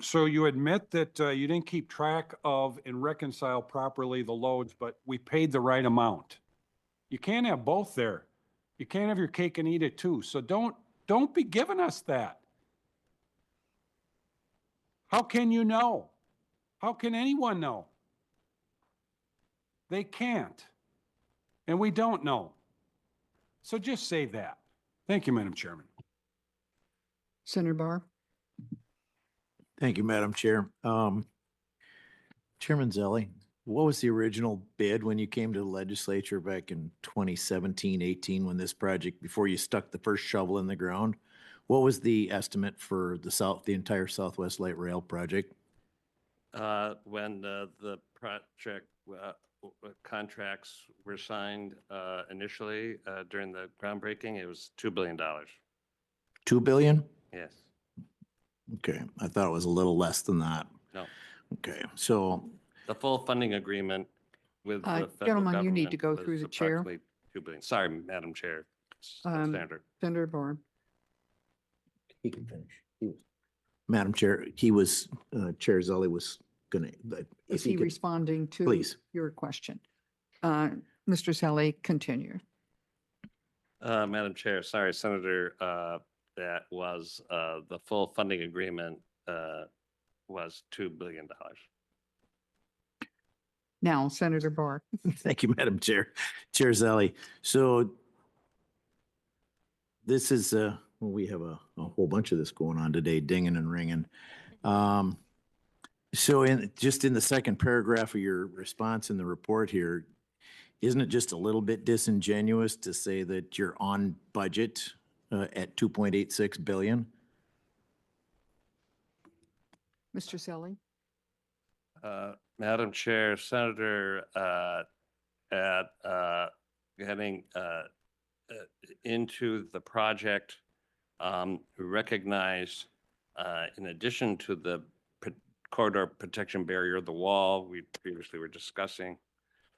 so you admit that you didn't keep track of and reconcile properly the loads, but we paid the right amount. You can't have both there. You can't have your cake and eat it too. So don't be giving us that. How can you know? How can anyone know? They can't. And we don't know. So just say that. Thank you, Madam Chairman. Senator Barr. Thank you, Madam Chair. Chairman Zelli, what was the original bid when you came to the legislature back in 2017, 18, when this project, before you stuck the first shovel in the ground? What was the estimate for the entire Southwest Light Rail project? When the project contracts were signed initially during the groundbreaking, it was $2 billion. 2 billion? Yes. Okay, I thought it was a little less than that. No. Okay, so The full funding agreement with the federal gentlemen, you need to government go through was the chair. approximately $2 billion. Sorry, Madam Chair. Senator. Senator Barr. he can finish. Madam Chair, Chair Zelli was gonna, but if Is he he could, responding to please. your question? Mr. Zelli, continue. Madam Chair, sorry, Senator, that was the full funding agreement was $2 billion. Now, Senator Barr. Thank you, Madam Chair. Chair Zelli. So this is, well, we have a whole bunch of this going on today, dinging and ringing. So just in the second paragraph of your response in the report here, isn't it just a little bit disingenuous to say that you're on budget at 2.86 billion? Mr. Zelli. Madam Chair, Senator, at getting into the project, recognized, in addition to the corridor protection barrier, the wall we previously were discussing,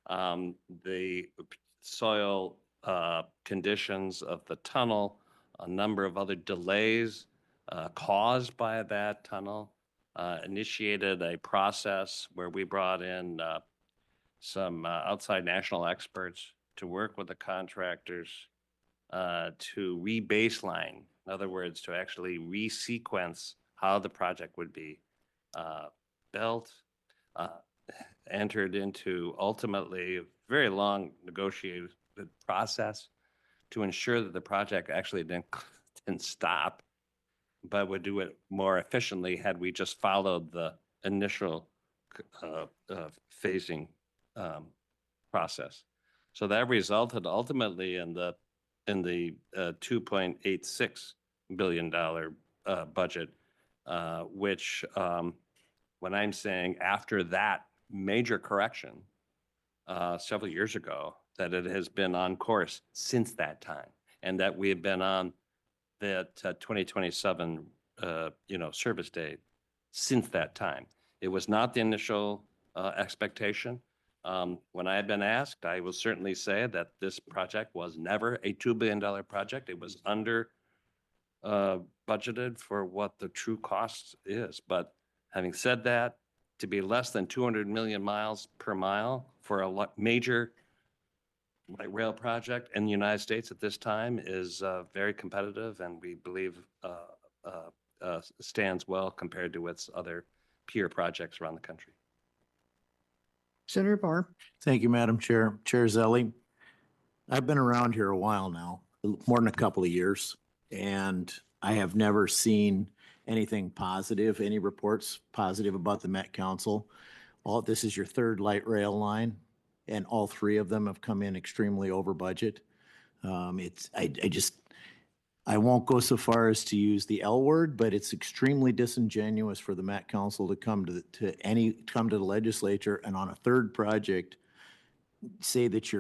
the soil conditions of the tunnel, a number of other delays caused by that tunnel, initiated a process where we brought in some outside national experts to work with the contractors to re-baseline, in other words, to actually re-sequence how the project would be built, entered into ultimately a very long negotiated process to ensure that the project actually didn't stop, but would do it more efficiently had we just followed the initial phasing process. So that resulted ultimately in the $2.86 billion budget, which when I'm saying after that major correction several years ago, that it has been on course since that time, and that we have been on that 2027 service date since that time. It was not the initial expectation. When I had been asked, I will certainly say that this project was never a $2 billion project. It was under budgeted for what the true cost is. But having said that, to be less than 200 million miles per mile for a major light rail project in the United States at this time is very competitive, and we believe stands well compared to its other peer projects around the country. Senator Barr. Thank you, Madam Chair. Chair Zelli, I've been around here a while now, more than a couple of years, and I have never seen anything positive, any reports positive about the Met Council. This is your third light rail line, and all three of them have come in extremely over budget. I won't go so far as to use the L word, but it's extremely disingenuous for the Met Council to come to the legislature and on a third project say that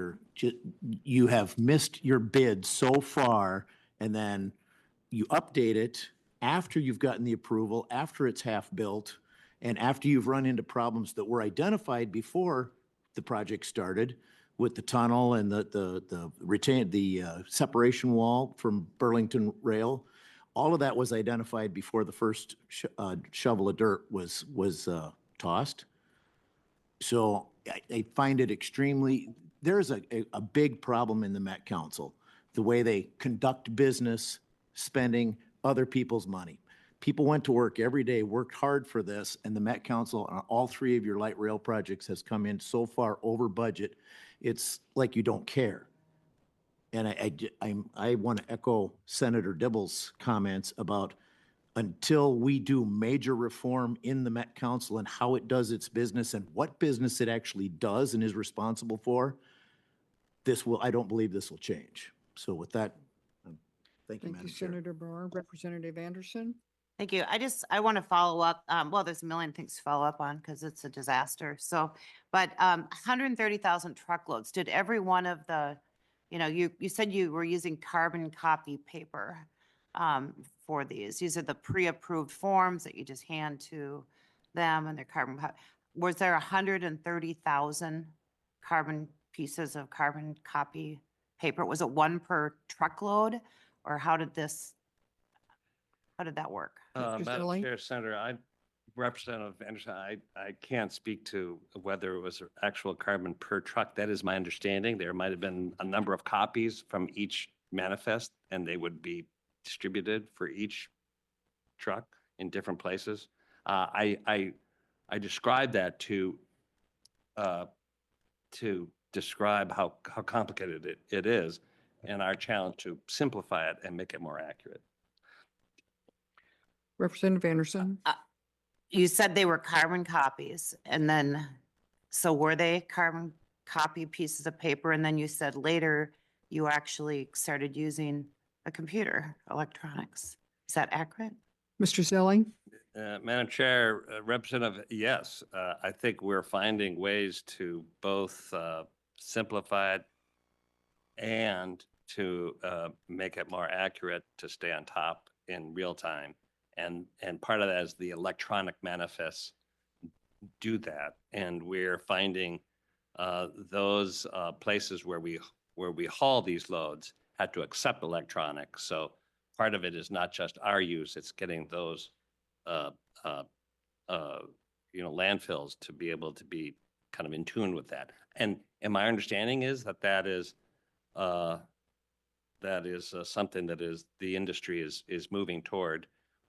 you have missed your bid so far, and then you update it after you've gotten the approval, after it's half built, and after you've run into problems that were identified before the project started with the tunnel and the separation wall from Burlington Rail. All of that was identified before the first shovel of dirt was tossed. So I find it there's a big problem in the Met Council, the way they conduct business, spending other people's money. People went to work every day, worked hard for this, and the Met Council on all three of your light rail projects has come in so far over budget. It's like you don't care. And I want to echo Senator Dibble's comments about until we do major reform in the Met Council and how it does its business and what business it actually does and is responsible for, I don't believe this will change. So with that, thank you, Thank Madam you, Chair. Senator Barr. Representative Anderson. Thank you. I want to follow up. Well, there's a million things to follow up on because it's a disaster. So, but 130,000 truckloads. Did every one of the, you said you were using carbon copy paper for these. These are the pre-approved forms that you just hand to them and their carbon. Was there 130,000 pieces of carbon copy paper? Was it one per truckload, or how did that work? Mr. Madam Zilli? Chair, Senator, Representative Anderson, I can't speak to whether it was actual carbon per truck. That is my understanding. There might have been a number of copies from each manifest, and they would be distributed for each truck in different places. I described that to describe how complicated it is, and our challenge to simplify it and make it more accurate. Representative Anderson. You said they were carbon copies, and then, so were they carbon copy pieces of paper? And then you said later you actually started using a computer, electronics. Is that accurate? Mr. Zilli. Madam Chair, Representative, yes, I think we're finding ways to both simplify it and to make it more accurate, to stay on top in real time. And part of that is the electronic manifests do that. And we're finding those places where we haul these loads had to accept electronic. So part of it is not just our use, it's getting those landfills to be able to be kind of in tune with that. And my understanding is that is something that is the industry is moving toward.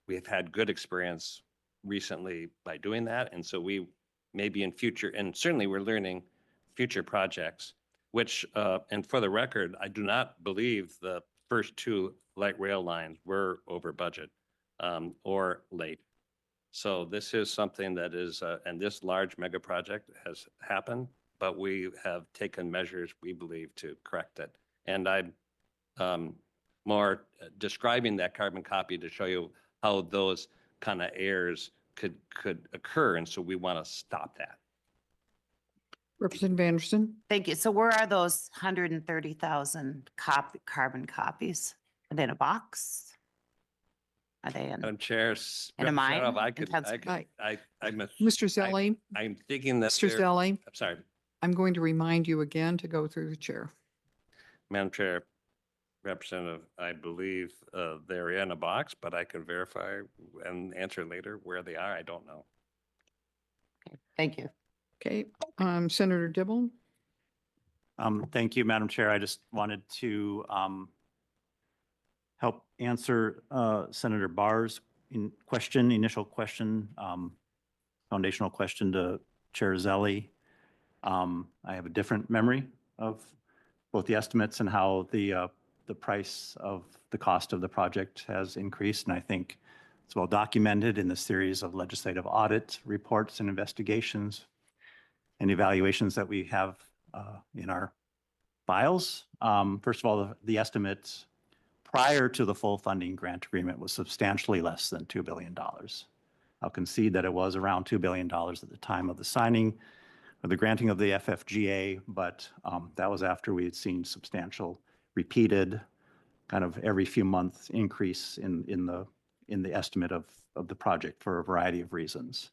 We have had good experience recently by doing that. And so we maybe in future, and certainly we're learning future projects, which, and for the record, I do not believe the first two light rail lines were over budget or late. So this is something that is, and this large mega project has happened, but we have taken measures, we believe, to correct it. And I'm more describing that carbon copy to show you how those kind of errors could occur. And so we want to stop that. Representative Anderson. Thank you. So where are those 130,000 carbon copies? Are they in a box? Are they in? Madam Chair, In a mine? Mr. I'm Zilli. I'm thinking that Mr. Zilli, I'm sorry, I'm going to remind you again to go through the chair. Madam Chair. Representative, I believe they're in a box, but I can verify and answer later where they are. I don't know. Thank you. Okay, Senator Dibble? Thank you, Madam Chair. I just wanted to help answer Senator Barr's initial question, foundational question to Chair Zelli. I have a different memory of both the estimates and how the price of the cost of the project has increased. And I think it's well documented in the series of legislative audit reports and investigations and evaluations that we have in our files. First of all, the estimates prior to the full funding grant agreement was substantially less than $2 billion. I'll concede that it was around $2 billion at the time of the signing or the granting of the FFGA, but that was after we had seen substantial repeated kind of every few months increase in the estimate of the project for a variety of reasons.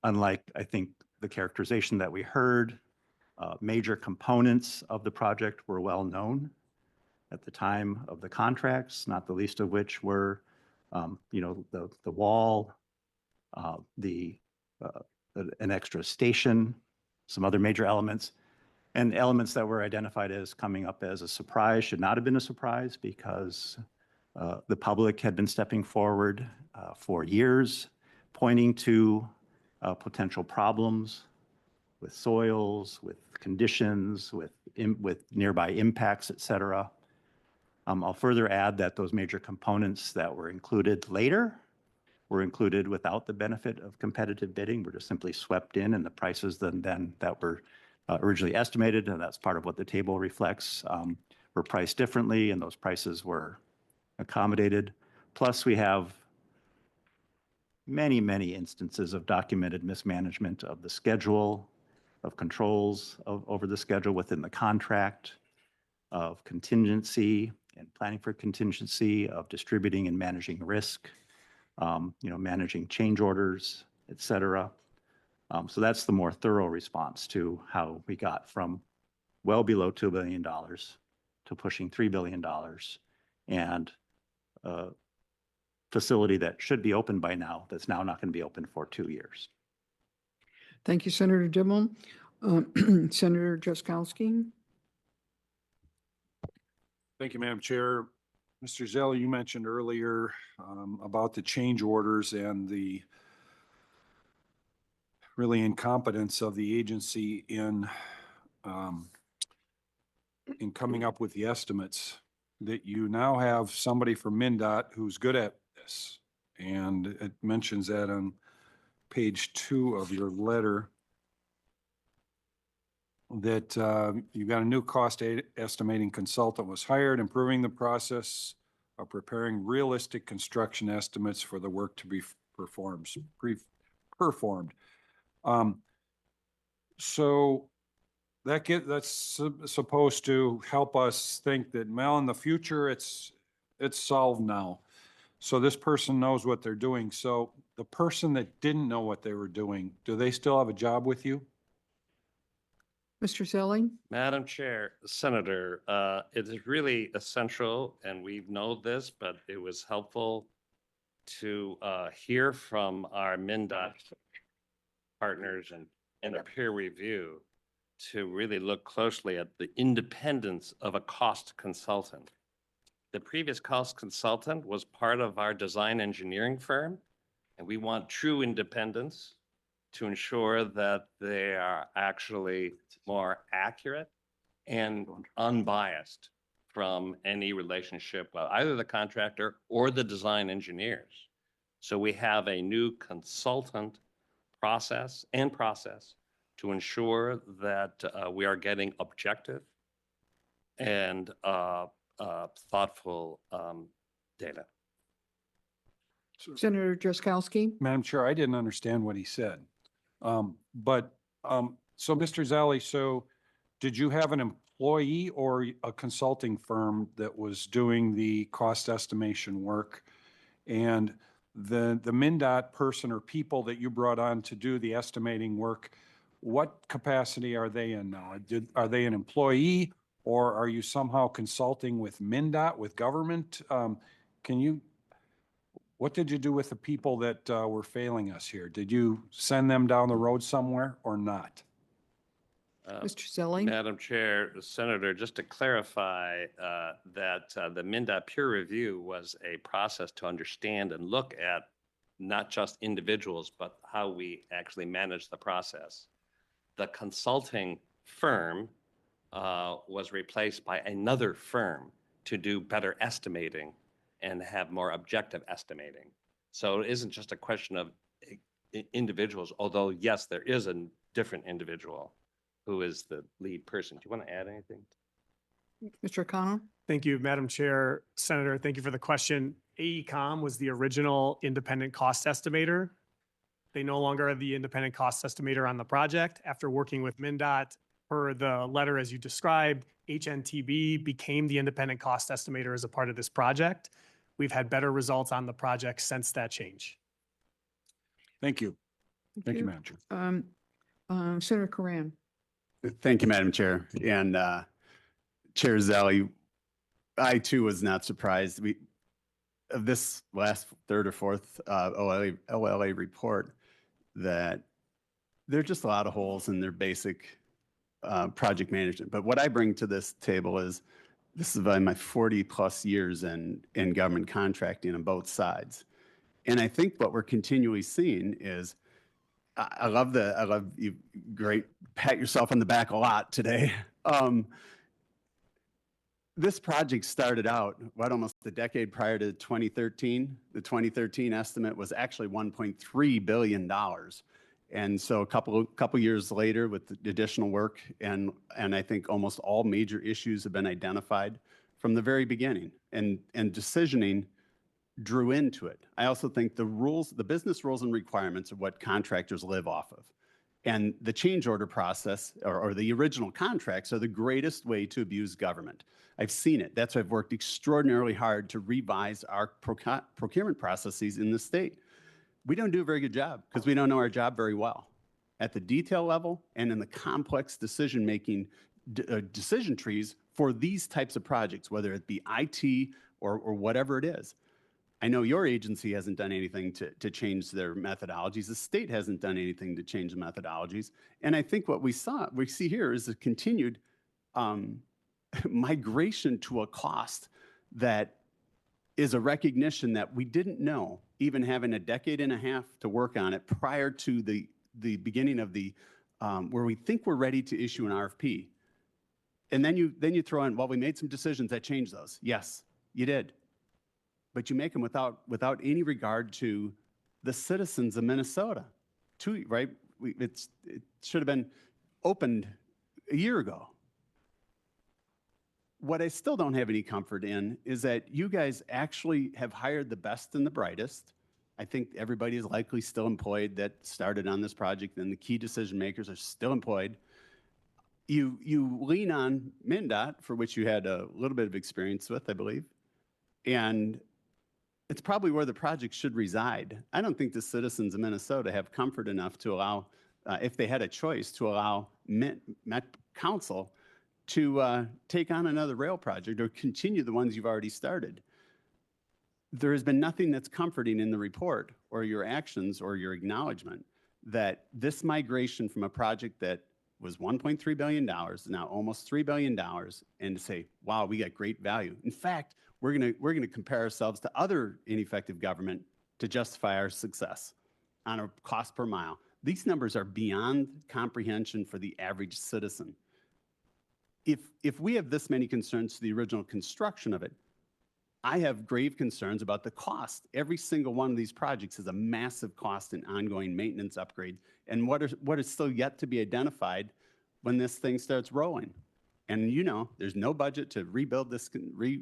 Unlike, I think, the characterization that we heard, major components of the project were well known at the time of the contracts, not the least of which were, the wall, an extra station, some other major elements, and elements that were identified as coming up as a surprise should not have been a surprise because the public had been stepping forward for years, pointing to potential problems with soils, with conditions, with nearby impacts, et cetera. I'll further add that those major components that were included later were included without the benefit of competitive bidding. We're just simply swept in, and the prices then that were originally estimated, and that's part of what the table reflects, were priced differently, and those prices were accommodated. Plus, we have many, many instances of documented mismanagement of the schedule, of controls over the schedule within the contract, of contingency and planning for contingency, of distributing and managing risk, managing change orders, et cetera. So that's the more thorough response to how we got from well below $2 billion to pushing $3 billion and a facility that should be open by now that's now not going to be open for 2 years. Thank you, Senator Dibble. Senator Jaskowski? Thank you, Madam Chair. Mr. Zell, you mentioned earlier about the change orders and the really incompetence of the agency in coming up with the estimates, that you now have somebody from MnDOT who's good at this. And it mentions that on page 2 of your letter, that you got a new cost estimating consultant was hired, improving the process of preparing realistic construction estimates for the work to be performed. So that's supposed to help us think that, well, in the future, it's solved now. So this person knows what they're doing. So the person that didn't know what they were doing, do they still have a job with you? Mr. Zelli? Madam Chair, Senator, it is really essential, and we know this, but it was helpful to hear from our MnDOT partners and a peer review to really look closely at the independence of a cost consultant. The previous cost consultant was part of our design engineering firm, and we want true independence to ensure that they are actually more accurate and unbiased from any relationship with either the contractor or the design engineers. So we have a new consultant process to ensure that we are getting objective and thoughtful data. Senator Jaskowski? Madam Chair, I didn't understand what he said. So Mr. Zally, so did you have an employee or a consulting firm that was doing the cost estimation work? And the MnDOT person or people that you brought on to do the estimating work, what capacity are they in now? Are they an employee, or are you somehow consulting with MnDOT, with government? What did you do with the people that were failing us here? Did you send them down the road somewhere or not? Mr. Zelli? Madam Chair, Senator, just to clarify that the MnDOT peer review was a process to understand and look at not just individuals, but how we actually manage the process. The consulting firm was replaced by another firm to do better estimating and have more objective estimating. So it isn't just a question of individuals, although yes, there is a different individual who is the lead person. Do you want to add anything? Mr. O'Connor? Thank you, Madam Chair. Senator, thank you for the question. AECom was the original independent cost estimator. They no longer are the independent cost estimator on the project. After working with MnDOT, per the letter as you described, HNTB became the independent cost estimator as a part of this project. We've had better results on the project since that change. Thank you. Thank you, Madam Chair. Senator Coran? Thank you, Madam Chair. And Chair Zelli, I too was not surprised. Of this last third or fourth OLA report, that there are just a lot of holes in their basic project management. But what I bring to this table is, this is about my 40 plus years in government contracting on both sides. And I think what we're continually seeing is, I love you, great, pat yourself on the back a lot today. This project started out, almost a decade prior to 2013. The 2013 estimate was actually $1.3 billion. And so a couple years later, with the additional work, and I think almost all major issues have been identified from the very beginning, and decisioning drew into it. I also think the business rules and requirements are what contractors live off of. And the change order process, or the original contracts, are the greatest way to abuse government. I've seen it. That's why I've worked extraordinarily hard to revise our procurement processes in the state. We don't do a very good job because we don't know our job very well at the detail level and in the complex decision-making decision trees for these types of projects, whether it be IT or whatever it is. I know your agency hasn't done anything to change their methodologies. The state hasn't done anything to change the methodologies. And I think what we see here is a continued migration to a cost that is a recognition that we didn't know, even having a decade and a half to work on it prior to the beginning of where we think we're ready to issue an RFP. And then you throw in, well, we made some decisions that changed those. Yes, you did. But you make them without any regard to the citizens of Minnesota. Right? It should have been opened a year ago. What I still don't have any comfort in is that you guys actually have hired the best and the brightest. I think everybody is likely still employed that started on this project, and the key decision makers are still employed. You lean on MnDOT, for which you had a little bit of experience with, I believe. And it's probably where the project should reside. I don't think the citizens of Minnesota have comfort enough to allow, if they had a choice, to allow Met Council to take on another rail project or continue the ones you've already started. There has been nothing that's comforting in the report or your actions or your acknowledgement that this migration from a project that was $1.3 billion, now almost $3 billion, and to say, wow, we got great value. In fact, we're gonna compare ourselves to other ineffective government to justify our success on a cost per mile. These numbers are beyond comprehension for the average citizen. If we have this many concerns to the original construction of it, I have grave concerns about the cost. Every single one of these projects has a massive cost in ongoing maintenance upgrades, and what is still yet to be identified when this thing starts rolling. And there's no budget to rebuild this,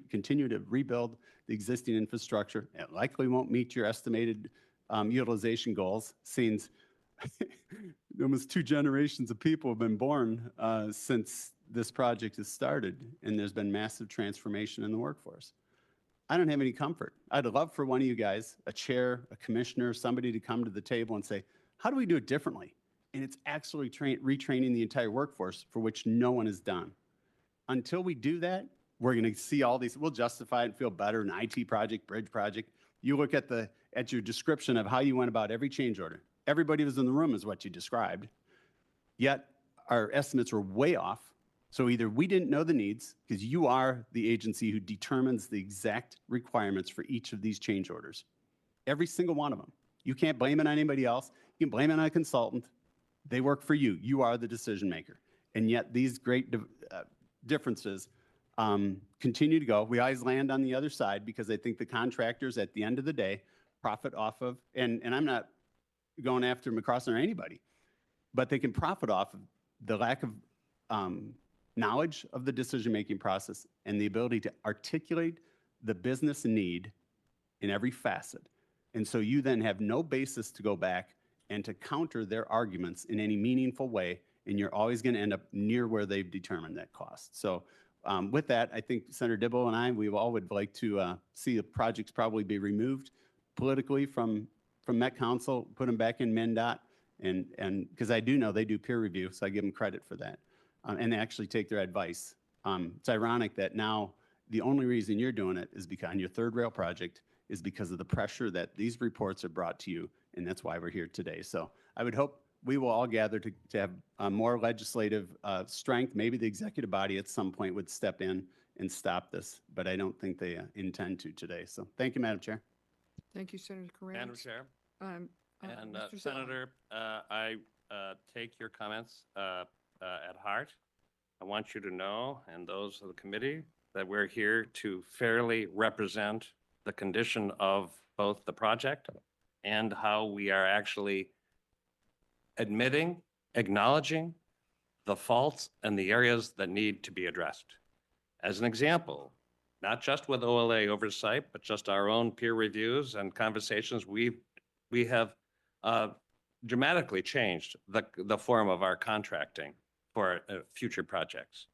continue to rebuild the existing infrastructure. It likely won't meet your estimated utilization goals, since almost 2 generations of people have been born since this project has started, and there's been massive transformation in the workforce. I don't have any comfort. I'd love for one of you guys, a chair, a commissioner, somebody to come to the table and say, how do we do it differently? and it's actually retraining the entire workforce, for which no one has done. Until we do that, we're going to see all these, we'll justify it and feel better, an IT project, bridge project. You look at your description of how you went about every change order. Everybody was in the room is what you described. Yet our estimates were way off. So either we didn't know the needs, because you are the agency who determines the exact requirements for each of these change orders. Every single one of them. You can't blame it on anybody else. You can blame it on a consultant. They work for you. You are the decision maker. And yet these great differences continue to go. We always land on the other side because I think the contractors at the end of the day profit off of, and I'm not going after McCrossin or anybody, but they can profit off of the lack of knowledge of the decision-making process and the ability to articulate the business need in every facet. And so you then have no basis to go back and to counter their arguments in any meaningful way, and you're always going to end up near where they've determined that cost. So with that, I think Senator Dibble and I, we all would like to see the projects probably be removed politically from Met Council, put them back in MnDOT, and because I do know they do peer review, so I give them credit for that, and they actually take their advice. It's ironic that now the only reason you're doing it is because on your third rail project is because of the pressure that these reports are brought to you, and that's why we're here today. So I would hope we will all gather to have more legislative strength. Maybe the executive body at some point would step in and stop this, but I don't think they intend to today. So thank you, Madam Chair. Thank you, Senator Correa. Madam Chair. And And Senator, I take your comments at heart. I want you to know, and those of the committee, that we're here to fairly represent the condition of both the project and how we are actually admitting, acknowledging the faults and the areas that need to be addressed. As an example, not just with OLA oversight, but just our own peer reviews and conversations, we have dramatically changed the form of our contracting for future projects.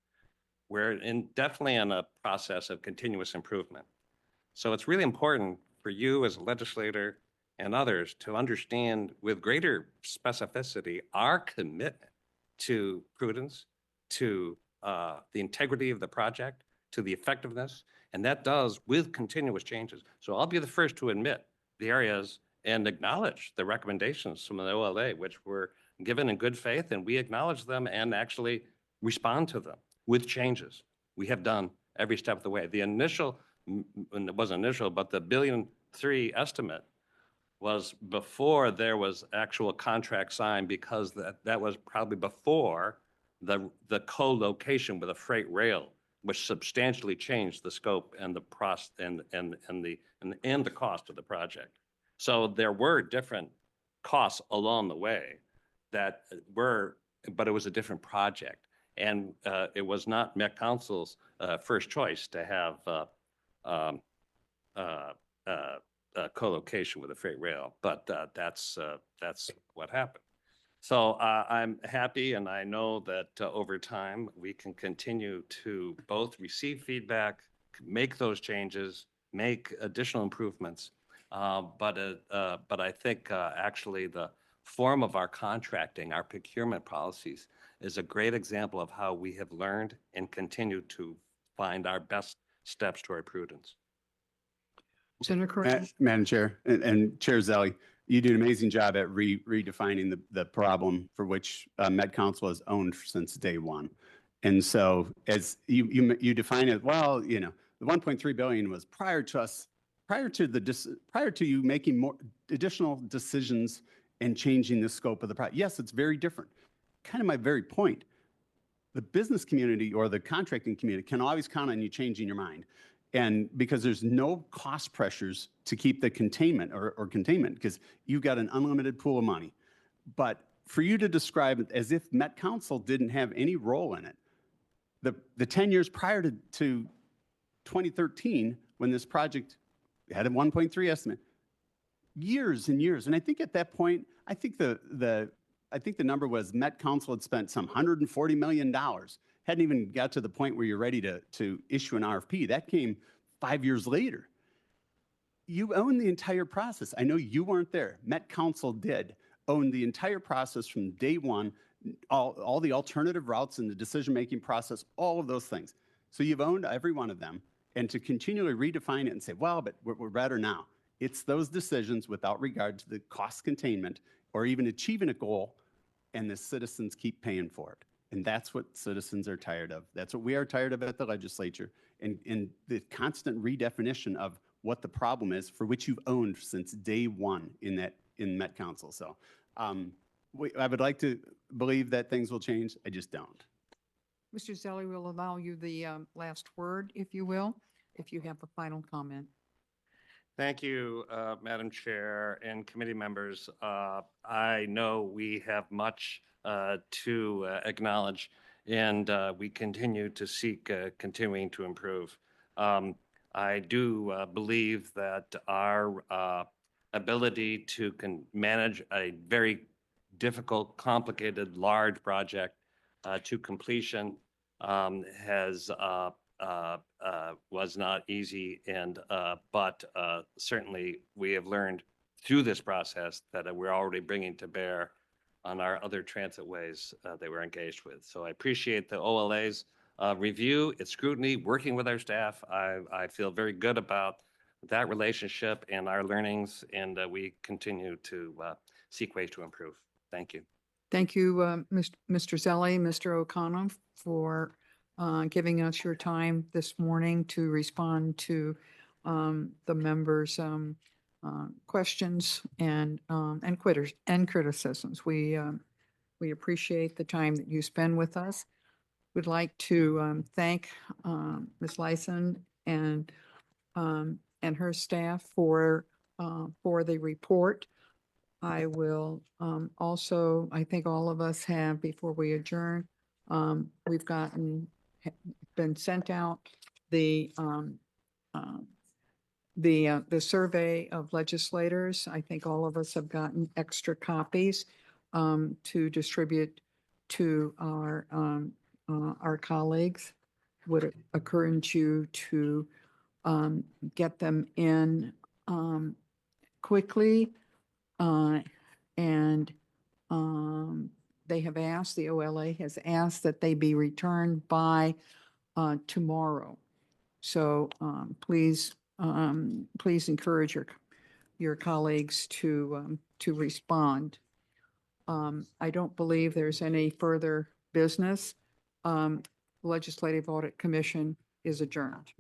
We're definitely in a process of continuous improvement. So it's really important for you as a legislator and others to understand with greater specificity our commitment to prudence, to the integrity of the project, to the effectiveness, and that does with continuous changes. So I'll be the first to admit the areas and acknowledge the recommendations from the OLA, which were given in good faith, and we acknowledge them and actually respond to them with changes. We have done every step of the way. The initial, and it wasn't initial, but the $1.3 billion estimate was before there was actual contract signed, because that was probably before the co-location with a freight rail, which substantially changed the scope and the process and the cost of the project. So there were different costs along the way that were, but it was a different project. And it was not Met Council's first choice to have co-location with a freight rail, but that's what happened. So I'm happy, and I know that over time we can continue to both receive feedback, make those changes, make additional improvements. But I think actually the form of our contracting, our procurement policies, is a great example of how we have learned and continue to find our best steps toward prudence. Senator Correa. Madam Chair and Chair Zelli, you do an amazing job at redefining the problem for which Met Council has owned since day one. And so as you define it, well, you know, the 1.3 billion was prior to you making more additional decisions and changing the scope of the project. Yes, it's very different. Kind of my very point. The business community or the contracting community can always count on you changing your mind. And because there's no cost pressures to keep the containment or containment, because you've got an unlimited pool of money. But for you to describe it as if Met Council didn't have any role in it, the 10 years prior to 2013, when this project had a 1.3 estimate, years and years. And I think at that point, I think the number was Met Council had spent some $140 million. Hadn't even got to the point where you're ready to issue an RFP. That came 5 years later. You own the entire process. I know you weren't there. Met Council did. owned the entire process from day one, all the alternative routes in the decision-making process, all of those things. So you've owned every one of them, and to continually redefine it and say, well, but we're better now. It's those decisions without regard to the cost containment or even achieving a goal, and the citizens keep paying for it. And that's what citizens are tired of. That's what we are tired of at the legislature, and the constant redefinition of what the problem is, for which you've owned since day one in Met Council. So I would like to believe that things will change. I just don't. Mr. Zelli, we'll allow you the last word, if you will, if you have a final comment. Thank you, Madam Chair and committee members. I know we have much to acknowledge, and we continue to seek continuing to improve. I do believe that our ability to manage a very difficult, complicated, large project to completion was not easy, but certainly we have learned through this process that we're already bringing to bear on our other transit ways that we're engaged with. So I appreciate the OLA's review, its scrutiny, working with our staff. I feel very good about that relationship and our learnings, and we continue to seek ways to improve. Thank you. Thank you, Mr. Zelli, Mr. O'Connell, for giving us your time this morning to respond to the members' questions and criticisms. We appreciate the time that you spend with us. We'd like to thank Ms. Lyson and her staff for the report. I will also, I think all of us have, before we adjourn, we've been sent out the survey of legislators. I think all of us have gotten extra copies to distribute to our colleagues. Would encourage you to get them in quickly. They have asked, the OLA has asked that they be returned by tomorrow. So please encourage your colleagues to respond. I don't believe there's any further business. Legislative Audit Commission is adjourned.